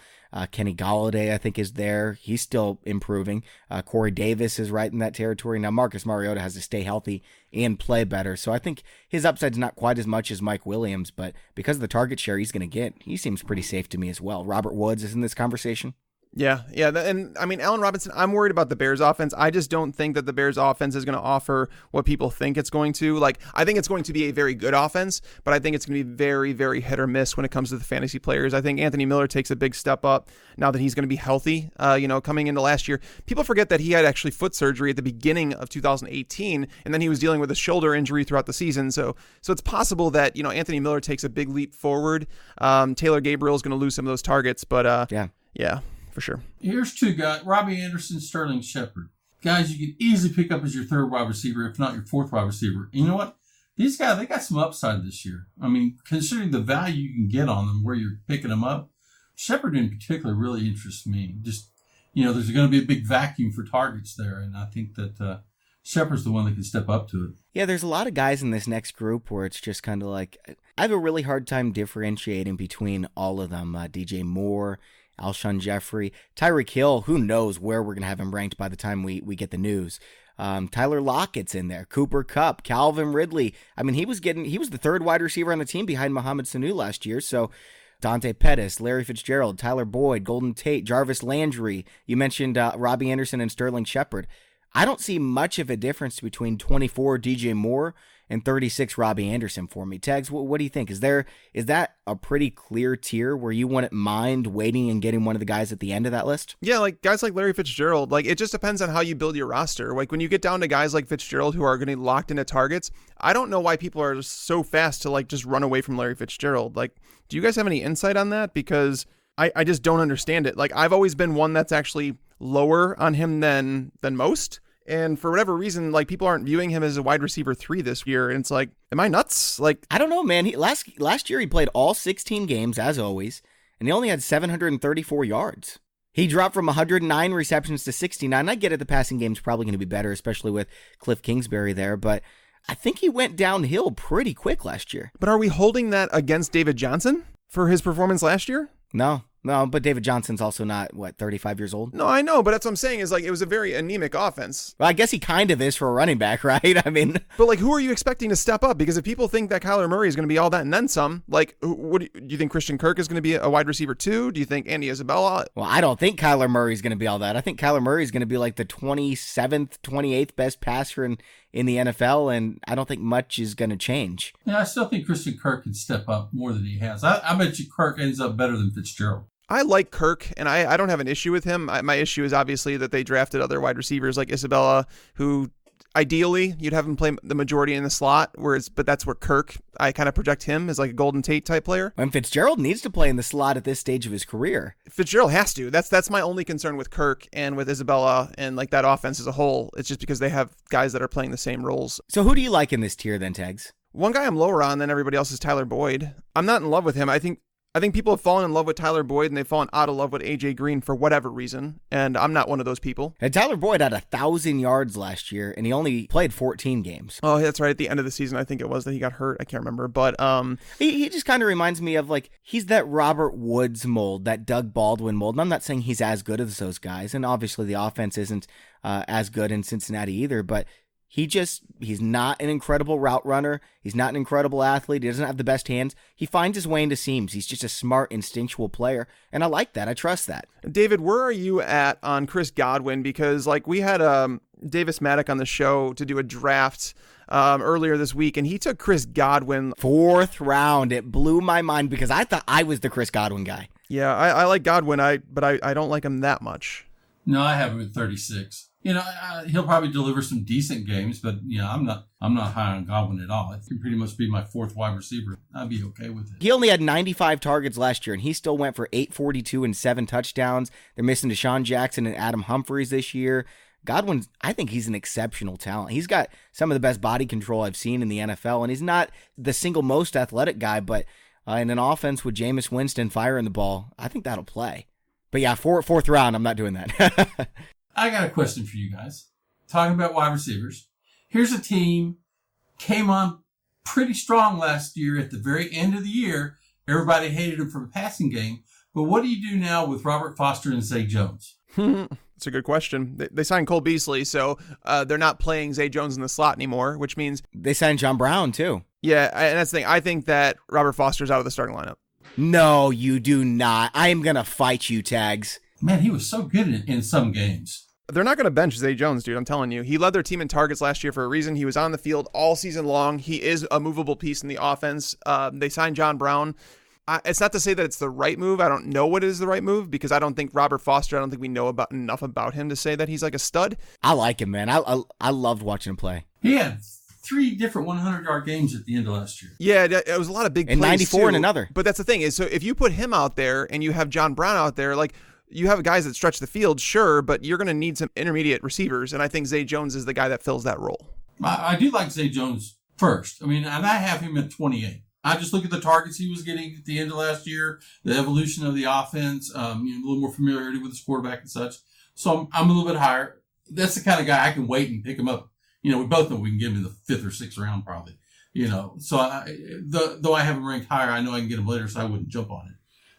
Kenny Golladay, I think, is there. He's still improving. Corey Davis is right in that territory. Now, Marcus Mariota has to stay healthy and play better, so I think his upside's not quite as much as Mike Williams, but because of the target share he's going to get, he seems pretty safe to me as well. Robert Woods is in this conversation. Yeah. And I mean, Allen Robinson, I'm worried about the Bears offense. I just don't think that the Bears offense is going to offer what people think it's going to. Like, I think it's going to be a very good offense, but I think it's going to be very, very hit or miss when it comes to the fantasy players. I think Anthony Miller takes a big step up now that he's going to be healthy. Coming into last year, people forget that he had actually foot surgery at the beginning of 2018, and then he was dealing with a shoulder injury throughout the season. So it's possible that, Anthony Miller takes a big leap forward. Taylor Gabriel is going to lose some of those targets, but yeah. For sure. Here's 2 guys, Robbie Anderson, Sterling Shepard. Guys you can easily pick up as your 3rd wide receiver, if not your 4th wide receiver. And you know what? These guys, they got some upside this year. I mean, considering the value you can get on them where you're picking them up, Shepard in particular really interests me. Just, there's going to be a big vacuum for targets there. And I think that Shepard's the one that can step up to it. Yeah, there's a lot of guys in this next group where it's just kind of like, I have a really hard time differentiating between all of them. DJ Moore, Alshon Jeffrey, Tyreek Hill, who knows where we're going to have him ranked by the time we get the news. Tyler Lockett's in there. Cooper Kupp, Calvin Ridley. I mean, he was the 3rd wide receiver on the team behind Mohamed Sanu last year. So Dante Pettis, Larry Fitzgerald, Tyler Boyd, Golden Tate, Jarvis Landry. You mentioned Robbie Anderson and Sterling Shepard. I don't see much of a difference between 24 DJ Moore and 36 Robbie Anderson for me. Tags, what do you think? Is that a pretty clear tier where you wouldn't mind waiting and getting one of the guys at the end of that list? Yeah, like guys like Larry Fitzgerald, like it just depends on how you build your roster. Like when you get down to guys like Fitzgerald who are going to be locked into targets, I don't know why people are so fast to like just run away from Larry Fitzgerald. Like, do you guys have any insight on that? Because I just don't understand it. Like I've always been one that's actually lower on him than most. And for whatever reason, like people aren't viewing him as a wide receiver 3 this year. And it's like, am I nuts? Like, I don't know, man. Last year he played all 16 games as always, and he only had 734 yards. He dropped from 109 receptions to 69. I get it, the passing game's probably going to be better, especially with Cliff Kingsbury there, but I think he went downhill pretty quick last year. But are we holding that against David Johnson for his performance last year? No, but David Johnson's also not, 35 years old? No, I know, but that's what I'm saying is like it was a very anemic offense. Well, I guess he kind of is for a running back, right? I mean... But like, who are you expecting to step up? Because if people think that Kyler Murray is going to be all that and then some, like, what do you think Christian Kirk is going to be a wide receiver 2? Do you think Andy Isabella? Well, I don't think Kyler Murray is going to be all that. I think Kyler Murray is going to be like the 27th, 28th best passer in the NFL, and I don't think much is going to change. Yeah, I still think Christian Kirk can step up more than he has. I bet you Kirk ends up better than Fitzgerald. I like Kirk, and I don't have an issue with him. My issue is obviously that they drafted other wide receivers like Isabella, who Ideally, you'd have him play the majority in the slot, but that's where Kirk, I kind of project him as like a Golden Tate type player. And Fitzgerald needs to play in the slot at this stage of his career. Fitzgerald has to. That's my only concern with Kirk and with Isabella and like that offense as a whole. It's just because they have guys that are playing the same roles. So who do you like in this tier then, Tags? One guy I'm lower on than everybody else is Tyler Boyd. I'm not in love with him. I think people have fallen in love with Tyler Boyd and they've fallen out of love with AJ Green for whatever reason, and I'm not one of those people. And Tyler Boyd had 1,000 yards last year, and he only played 14 games. Oh, that's right. At the end of the season, I think it was that he got hurt. I can't remember, but he just kind of reminds me of like he's that Robert Woods mold, that Doug Baldwin mold. And I'm not saying he's as good as those guys, and obviously the offense isn't as good in Cincinnati either, but he's not an incredible route runner. He's not an incredible athlete. He doesn't have the best hands. He finds his way into seams. He's just a smart, instinctual player. And I like that. I trust that. David, where are you at on Chris Godwin? Because like we had Davis Maddock on the show to do a draft earlier this week, and he took Chris Godwin. 4th round. It blew my mind because I thought I was the Chris Godwin guy. Yeah, I like Godwin, but I don't like him that much. No, I have him at 36. He'll probably deliver some decent games, but I'm not high on Godwin at all. It can pretty much be my 4th wide receiver. I'd be okay with it. He only had 95 targets last year, and he still went for 842 and 7 touchdowns. They're missing Deshaun Jackson and Adam Humphries this year. Godwin, I think he's an exceptional talent. He's got some of the best body control I've seen in the NFL, and he's not the single most athletic guy, but in an offense with Jameis Winston firing the ball, I think that'll play. But yeah, 4th round, I'm not doing that. I got a question for you guys. Talking about wide receivers. Here's a team came on pretty strong last year at the very end of the year. Everybody hated him for the passing game. But what do you do now with Robert Foster and Zay Jones? That's a good question. They signed Cole Beasley, so they're not playing Zay Jones in the slot anymore, which means... They signed John Brown, too. Yeah, and that's the thing. I think that Robert Foster's out of the starting lineup. No, you do not. I am going to fight you, Tags. Man, he was so good in some games. They're not going to bench Zay Jones, dude. I'm telling you. He led their team in targets last year for a reason. He was on the field all season long. He is a movable piece in the offense. They signed John Brown. It's not to say that it's the right move. I don't know what is the right move because I don't think Robert Foster, I don't think we know enough about him to say that he's like a stud. I like him, man. I loved watching him play. He had 3 different 100-yard games at the end of last year. Yeah, it was a lot of big plays, and 94 too. in another. But that's the thing is, so if you put him out there and you have John Brown out there, like you have guys that stretch the field, sure, but you're going to need some intermediate receivers, and I think Zay Jones is the guy that fills that role. I do like Zay Jones first. I mean, and I have him at 28. I just look at the targets he was getting at the end of last year, the evolution of the offense, a little more familiarity with his quarterback and such. So I'm a little bit higher. That's the kind of guy I can wait and pick him up. We both know we can get him in the 5th or 6th round probably. So though I have him ranked higher, I know I can get him later, so I wouldn't jump on it.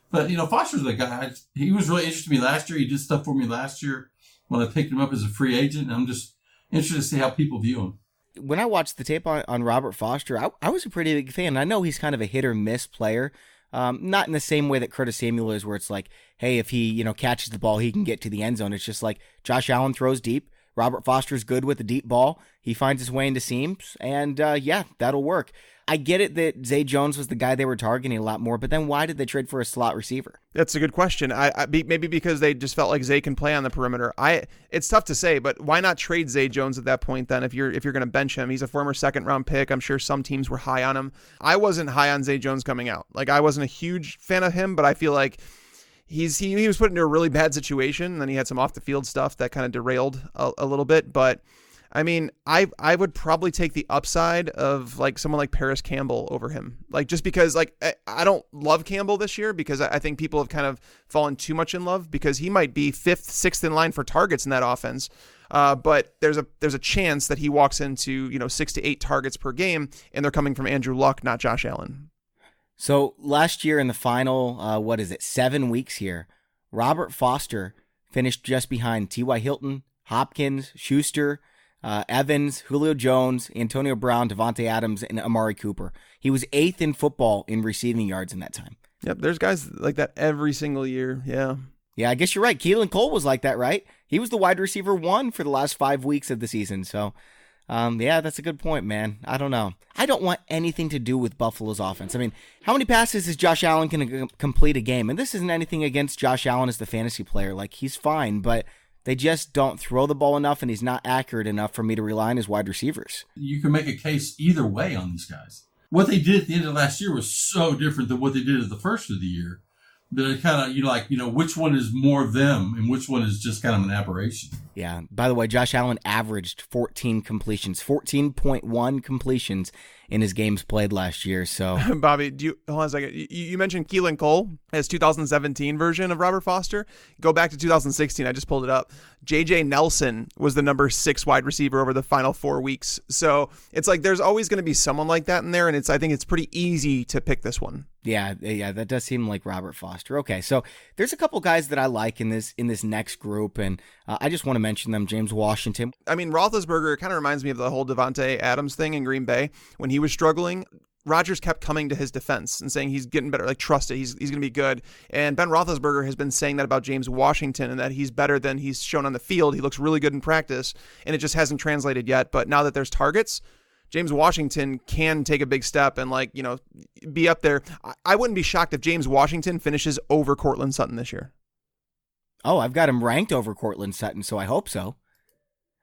But, Foster's the guy. He was really interesting to me last year. He did stuff for me last year when I picked him up as a free agent, and I'm just interested to see how people view him. When I watched the tape on Robert Foster, I was a pretty big fan. I know he's kind of a hit or miss player, not in the same way that Curtis Samuel is, where it's like, hey, if he catches the ball, he can get to the end zone. It's just like Josh Allen throws deep. Robert Foster's good with the deep ball. He finds his way into seams, and that'll work. I get it that Zay Jones was the guy they were targeting a lot more, but then why did they trade for a slot receiver? That's a good question. Maybe because they just felt like Zay can play on the perimeter. It's tough to say, but why not trade Zay Jones at that point then if you're going to bench him? He's a former 2nd round pick. I'm sure some teams were high on him. I wasn't high on Zay Jones coming out. Like I wasn't a huge fan of him, but I feel like he was put into a really bad situation, and then he had some off the field stuff that kind of derailed a little bit, but I mean, I would probably take the upside of like someone like Paris Campbell over him. Like just because like I don't love Campbell this year because I think people have kind of fallen too much in love because he might be 5th, 6th in line for targets in that offense. But there's a chance that he walks into 6 to 8 targets per game, and they're coming from Andrew Luck, not Josh Allen. So last year in the final, 7 weeks here, Robert Foster finished just behind T.Y. Hilton, Hopkins, Schuster, Evans, Julio Jones, Antonio Brown, Devontae Adams, and Amari Cooper. He was 8th in football in receiving yards in that time. Yep, there's guys like that every single year. Yeah. Yeah, I guess you're right. Keelan Cole was like that, right? He was the wide receiver 1 for the last 5 weeks of the season. So, that's a good point, man. I don't know. I don't want anything to do with Buffalo's offense. I mean, how many passes is Josh Allen going to complete a game? And this isn't anything against Josh Allen as the fantasy player. Like, he's fine, but They just don't throw the ball enough, and he's not accurate enough for me to rely on his wide receivers. You can make a case either way on these guys. What they did at the end of last year was so different than what they did at the first of the year. That it kind of, which one is more them and which one is just kind of an aberration. Yeah. By the way, Josh Allen averaged 14 completions, 14.1 completions in his games played last year. So, Bobby, hold on a second. You mentioned Keelan Cole as 2017 version of Robert Foster. Go back to 2016. I just pulled it up. J.J. Nelson was the number 6 wide receiver over the final 4 weeks. So it's like there's always going to be someone like that in there, and I think it's pretty easy to pick this one. Yeah, that does seem like Robert Foster. Okay, so there's a couple guys that I like in this next group, and I just want to mention them. James Washington. I mean, Roethlisberger kind of reminds me of the whole Devontae Adams thing in Green Bay when he was struggling. Rodgers kept coming to his defense and saying he's getting better, like trust it, he's going to be good. And Ben Roethlisberger has been saying that about James Washington and that he's better than he's shown on the field. He looks really good in practice, and it just hasn't translated yet. But now that there's targets, James Washington can take a big step and be up there. I wouldn't be shocked if James Washington finishes over Courtland Sutton this year. Oh, I've got him ranked over Courtland Sutton, so I hope so.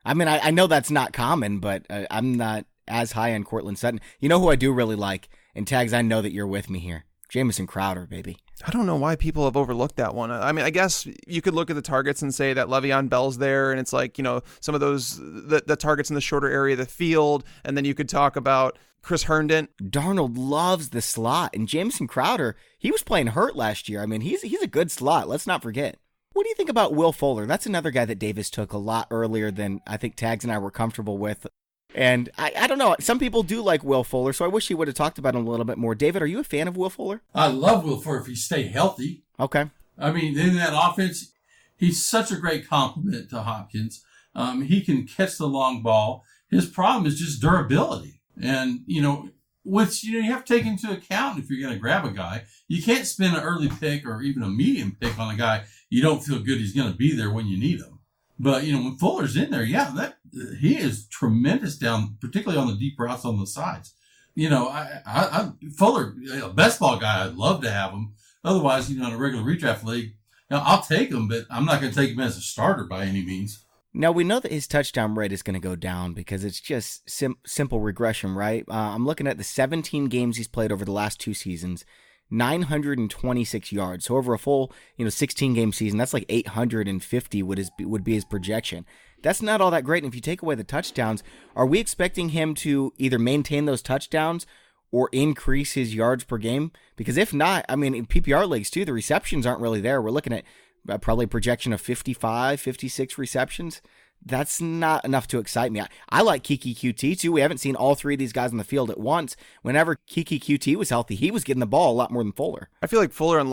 I mean, I know that's not common, but I'm not as high on Courtland Sutton. You know who I do really like? And Tags, I know that you're with me here. Jamison Crowder, baby. I don't know why people have overlooked that one. I mean, I guess you could look at the targets and say that Le'Veon Bell's there, and it's some of those, the targets in the shorter area of the field, and then you could talk about Chris Herndon. Darnold loves the slot, and Jamison Crowder, he was playing hurt last year. I mean, he's a good slot. Let's not forget. What do you think about Will Fuller? That's another guy that Davis took a lot earlier than I think Tags and I were comfortable with. And I don't know. Some people do like Will Fuller, so I wish he would have talked about him a little bit more. David, are you a fan of Will Fuller? I love Will Fuller if he stay healthy. Okay. I mean, in that offense, he's such a great compliment to Hopkins. He can catch the long ball. His problem is just durability. And, which, you have to take into account if you're going to grab a guy. You can't spend an early pick or even a medium pick on a guy you don't feel good he's going to be there when you need him. But, when Fuller's in there, he is tremendous down, particularly on the deep routes on the sides. Fuller, a best ball guy, I'd love to have him. Otherwise, in a regular redraft league, I'll take him, but I'm not going to take him as a starter by any means. Now, we know that his touchdown rate is going to go down because it's just simple regression, right? I'm looking at the 17 games he's played over the last 2 seasons. 926 yards. So over a full, 16-game season, that's like 850 would be his projection. That's not all that great. And if you take away the touchdowns, are we expecting him to either maintain those touchdowns or increase his yards per game? Because if not, I mean, in PPR leagues too, the receptions aren't really there. We're looking at probably a projection of 55, 56 receptions. That's not enough to excite me. I like Kiki QT too. We haven't seen all 3 of these guys on the field at once. Whenever Kiki QT was healthy, he was getting the ball a lot more than Fuller. I feel like Fuller and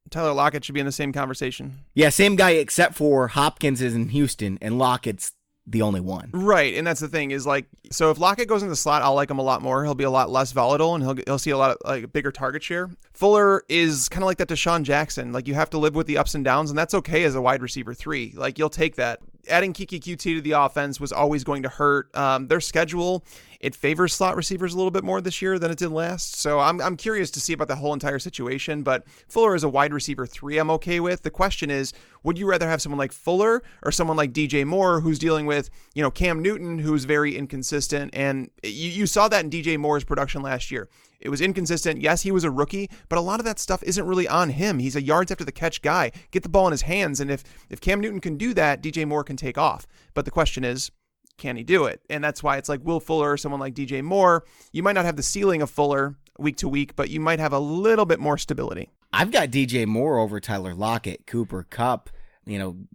Tyler Lockett should be in the same conversation. Yeah, same guy except for Hopkins is in Houston and Lockett's the only one. Right, and that's the thing is so if Lockett goes in the slot, I'll like him a lot more. He'll be a lot less volatile, and he'll see a lot of bigger target share. Fuller is kind of like that Deshaun Jackson. You have to live with the ups and downs, and that's okay as a wide receiver 3. You'll take that. Adding Kiki QT to the offense was always going to hurt. Their schedule, it favors slot receivers a little bit more this year than it did last. So I'm curious to see about the whole entire situation. But Fuller is a wide receiver 3 I'm okay with. The question is, would you rather have someone like Fuller or someone like DJ Moore who's dealing with, Cam Newton, who's very inconsistent? And you saw that in DJ Moore's production last year. It was inconsistent. Yes, he was a rookie, but a lot of that stuff isn't really on him. He's a yards after the catch guy. Get the ball in his hands, and if Cam Newton can do that, DJ Moore can take off. But the question is, can he do it? And that's why it's like Will Fuller or someone like DJ Moore. You might not have the ceiling of Fuller week to week, but you might have a little bit more stability. I've got DJ Moore over Tyler Lockett, Cooper Kupp,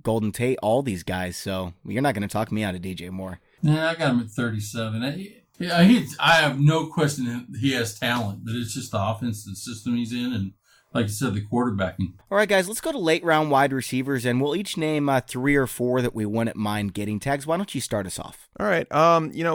Golden Tate, all these guys. So you're not going to talk me out of DJ Moore. Yeah, I got him at 37. I have no question that he has talent, but it's just the offense, the system he's in, and like you said, the quarterbacking. All right, guys, let's go to late round wide receivers, and we'll each name 3 or 4 that we wouldn't mind getting. Tags, why don't you start us off? All right.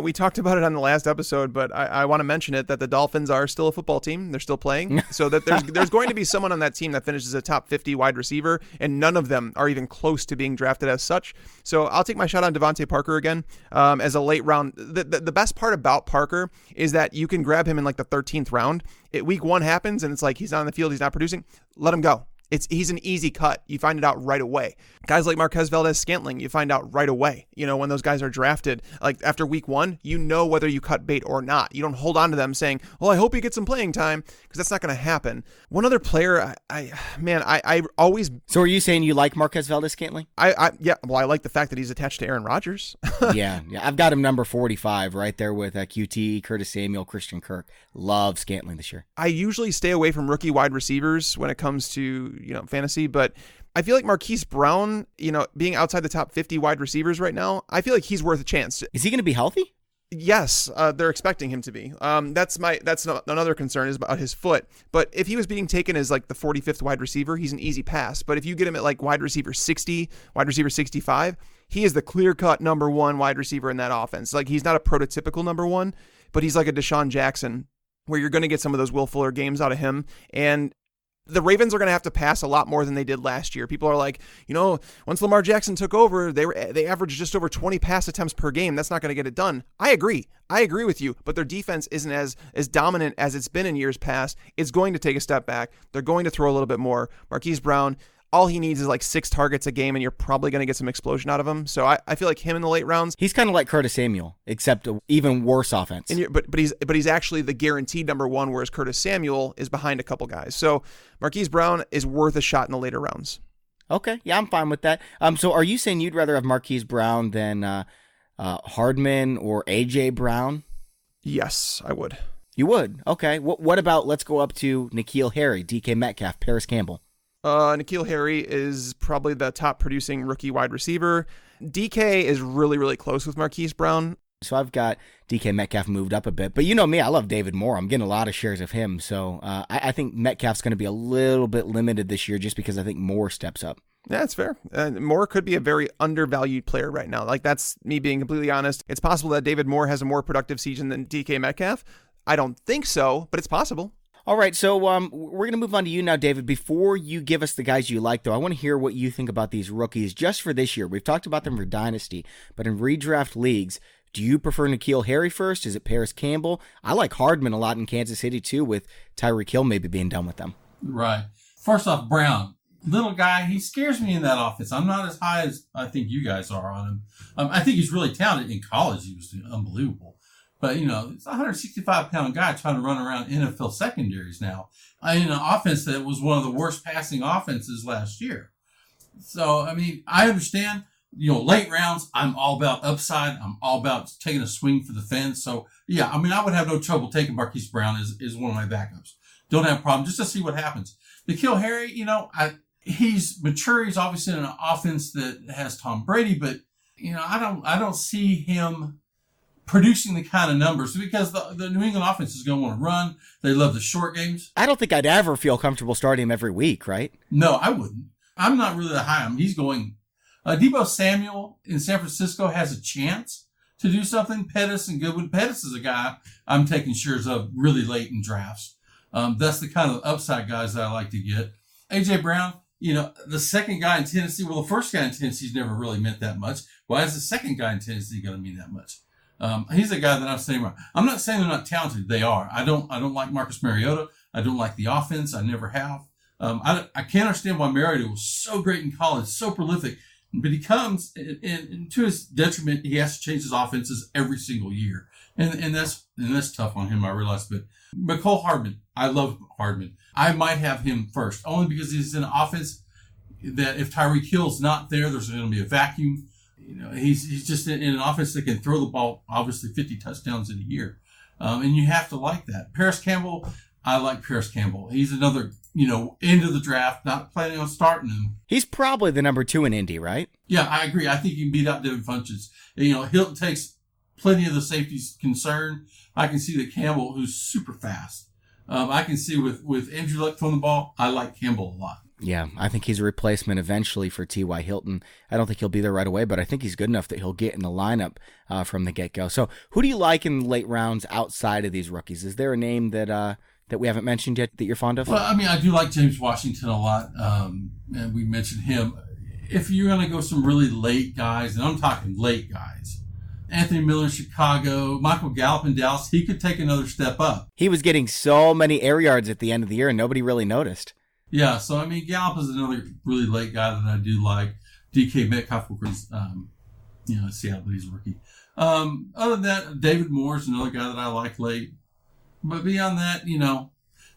We talked about it on the last episode, but I want to mention it that the Dolphins are still a football team. They're still playing. So that there's going to be someone on that team that finishes a top 50 wide receiver, and none of them are even close to being drafted as such. So I'll take my shot on Devontae Parker again as a late round. The best part about Parker is that you can grab him in the 13th round. Week 1 happens, and it's like he's not on the field, he's not producing. Let him go. He's an easy cut. You find it out right away. Guys like Marquez Valdes-Scantling, you find out right away. When those guys are drafted, like after week 1, whether you cut bait or not. You don't hold on to them saying, well, I hope he gets some playing time, because that's not going to happen. One other player, I always... So are you saying you like Marquez Valdes-Scantling? Yeah, well, I like the fact that he's attached to Aaron Rodgers. yeah. I've got him number 45 right there with QT, Curtis Samuel, Christian Kirk. Love Scantling this year. I usually stay away from rookie wide receivers when it comes to fantasy, but I feel like Marquise Brown, being outside the top 50 wide receivers right now, I feel like he's worth a chance. Is he going to be healthy? Yes, they're expecting him to be. That's another concern is about his foot. But if he was being taken as like the 45th wide receiver, he's an easy pass. But if you get him at like wide receiver 60, wide receiver 65, he is the clear-cut number 1 wide receiver in that offense. Like, he's not a prototypical number 1, but he's like a Deshaun Jackson, where you're going to get some of those Will Fuller games out of him. And the Ravens are going to have to pass a lot more than they did last year. People are like, once Lamar Jackson took over, they averaged just over 20 pass attempts per game. That's not going to get it done. I agree with you, but their defense isn't as dominant as it's been in years past. It's going to take a step back. They're going to throw a little bit more. Marquise Brown, all he needs is like 6 targets a game, and you're probably going to get some explosion out of him. So I feel like him in the late rounds. He's kind of like Curtis Samuel, except an even worse offense. But he's actually the guaranteed number 1, whereas Curtis Samuel is behind a couple guys. So Marquise Brown is worth a shot in the later rounds. Okay, yeah, I'm fine with that. So are you saying you'd rather have Marquise Brown than Hardman or AJ Brown? Yes, I would. You would? Okay. What about, let's go up to N'Keal Harry, DK Metcalf, Paris Campbell? N'Keal Harry is probably the top producing rookie wide receiver. DK is really, really close with Marquise Brown. So I've got DK Metcalf moved up a bit. But you know me, I love David Moore. I'm getting a lot of shares of him. So I think Metcalf's going to be a little bit limited this year just because I think Moore steps up. Yeah, that's fair. Moore could be a very undervalued player right now. Like, that's me being completely honest. It's possible that David Moore has a more productive season than DK Metcalf. I don't think so, but it's possible. All right, so we're going to move on to you now, David. Before you give us the guys you like, though, I want to hear what you think about these rookies just for this year. We've talked about them for Dynasty, but in redraft leagues, do you prefer N'Keal Harry first? Is it Paris Campbell? I like Hardman a lot in Kansas City, too, with Tyreek Hill maybe being done with them. Right. First off, Brown. Little guy, he scares me in that offense. I'm not as high as I think you guys are on him. I think he's really talented. In college, he was unbelievable. But, he's a 165-pound guy trying to run around NFL secondaries now in an offense that was one of the worst passing offenses last year. So, I understand, late rounds, I'm all about upside. I'm all about taking a swing for the fence. So, yeah, I would have no trouble taking Marquise Brown as one of my backups. Don't have a problem just to see what happens. N'Keal Harry, he's mature. He's obviously in an offense that has Tom Brady, but, I don't see him producing the kind of numbers because the New England offense is going to want to run. They love the short games. I don't think I'd ever feel comfortable starting him every week, right? No, I wouldn't. I'm not really that high on him. He's going. Deebo Samuel in San Francisco has a chance to do something. Pettis and Goodwin. Pettis is a guy I'm taking shares of really late in drafts. That's the kind of upside guys that I like to get. AJ Brown, the second guy in Tennessee. Well, the first guy in Tennessee's never really meant that much. Why is the second guy in Tennessee going to mean that much? He's a guy that I'm saying, I'm not saying they're not talented. They are. I don't like Marcus Mariota. I don't like the offense. I never have. I can't understand why Mariota was so great in college, so prolific, but he comes and to his detriment, he has to change his offenses every single year. And that's tough on him, I realize. But Mecole Hardman, I love Hardman. I might have him first, only because he's in an offense that if Tyreek Hill's not there, there's going to be a vacuum. He's just in an offense that can throw the ball, obviously 50 touchdowns in a year. And you have to like that. Paris Campbell, I like Paris Campbell. He's another, end of the draft, not planning on starting him. He's probably the number 2 in Indy, right? Yeah, I agree. I think he can beat out Devin Funchess. Hilton takes plenty of the safety's concern. I can see that Campbell, who's super fast. I can see with Andrew Luck throwing the ball, I like Campbell a lot. Yeah, I think he's a replacement eventually for T.Y. Hilton. I don't think he'll be there right away, but I think he's good enough that he'll get in the lineup from the get-go. So who do you like in late rounds outside of these rookies? Is there a name that we haven't mentioned yet that you're fond of? Well, I do like James Washington a lot, and we mentioned him. If you're going to go some really late guys, and I'm talking late guys, Anthony Miller in Chicago, Michael Gallup in Dallas, he could take another step up. He was getting so many air yards at the end of the year, and nobody really noticed. Yeah, so I mean, Gallup is another really late guy that I do like. DK Metcalf, Seattle, but he's a rookie. Other than that, David Moore is another guy that I like late. But beyond that,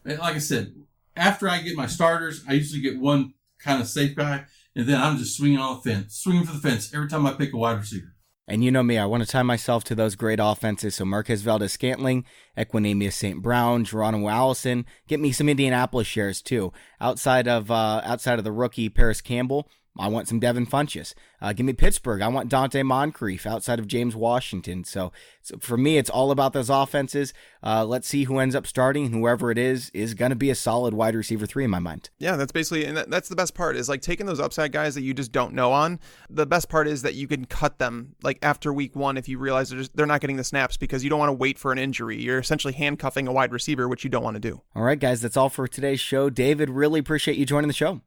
like I said, after I get my starters, I usually get one kind of safe guy, and then I'm just swinging for the fence every time I pick a wide receiver. And you know me, I want to tie myself to those great offenses. So Marquez Valdez-Scantling, Equanimeous St. Brown, Geronimo Allison, get me some Indianapolis shares too. Outside of the rookie Paris Campbell, I want some Devin Funchess. Give me Pittsburgh. I want Dante Moncrief outside of James Washington. So for me, it's all about those offenses. Let's see who ends up starting. And whoever it is going to be a solid wide receiver 3 in my mind. Yeah, that's basically, and that's the best part is like taking those upside guys that you just don't know on. The best part is that you can cut them like after week 1 if you realize they're not getting the snaps because you don't want to wait for an injury. You're essentially handcuffing a wide receiver, which you don't want to do. All right, guys, that's all for today's show. David, really appreciate you joining the show.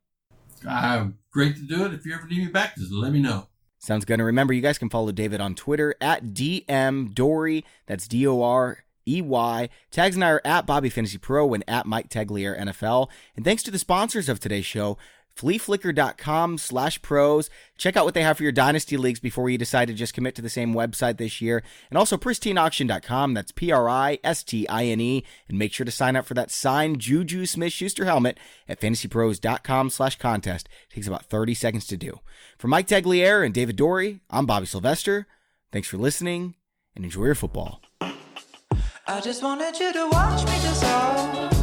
Great to do it. If you ever need me back, just let me know. Sounds good. And remember, you guys can follow David on Twitter at DM Dorey. That's DOREY. Tags and I are at Bobby Fantasy Pro and at Mike Tagliere NFL. And thanks to the sponsors of today's show, Fleaflicker.com/pros. Check out what they have for your dynasty leagues before you decide to just commit to the same website this year. And also PristineAuction.com. That's PRISTINE. And make sure to sign up for that signed JuJu Smith-Schuster helmet at FantasyPros.com/contest. It takes about 30 seconds to do. For Mike Tagliere and David Dorey, I'm Bobby Sylvester. Thanks for listening and enjoy your football. I just wanted you to watch me dissolve.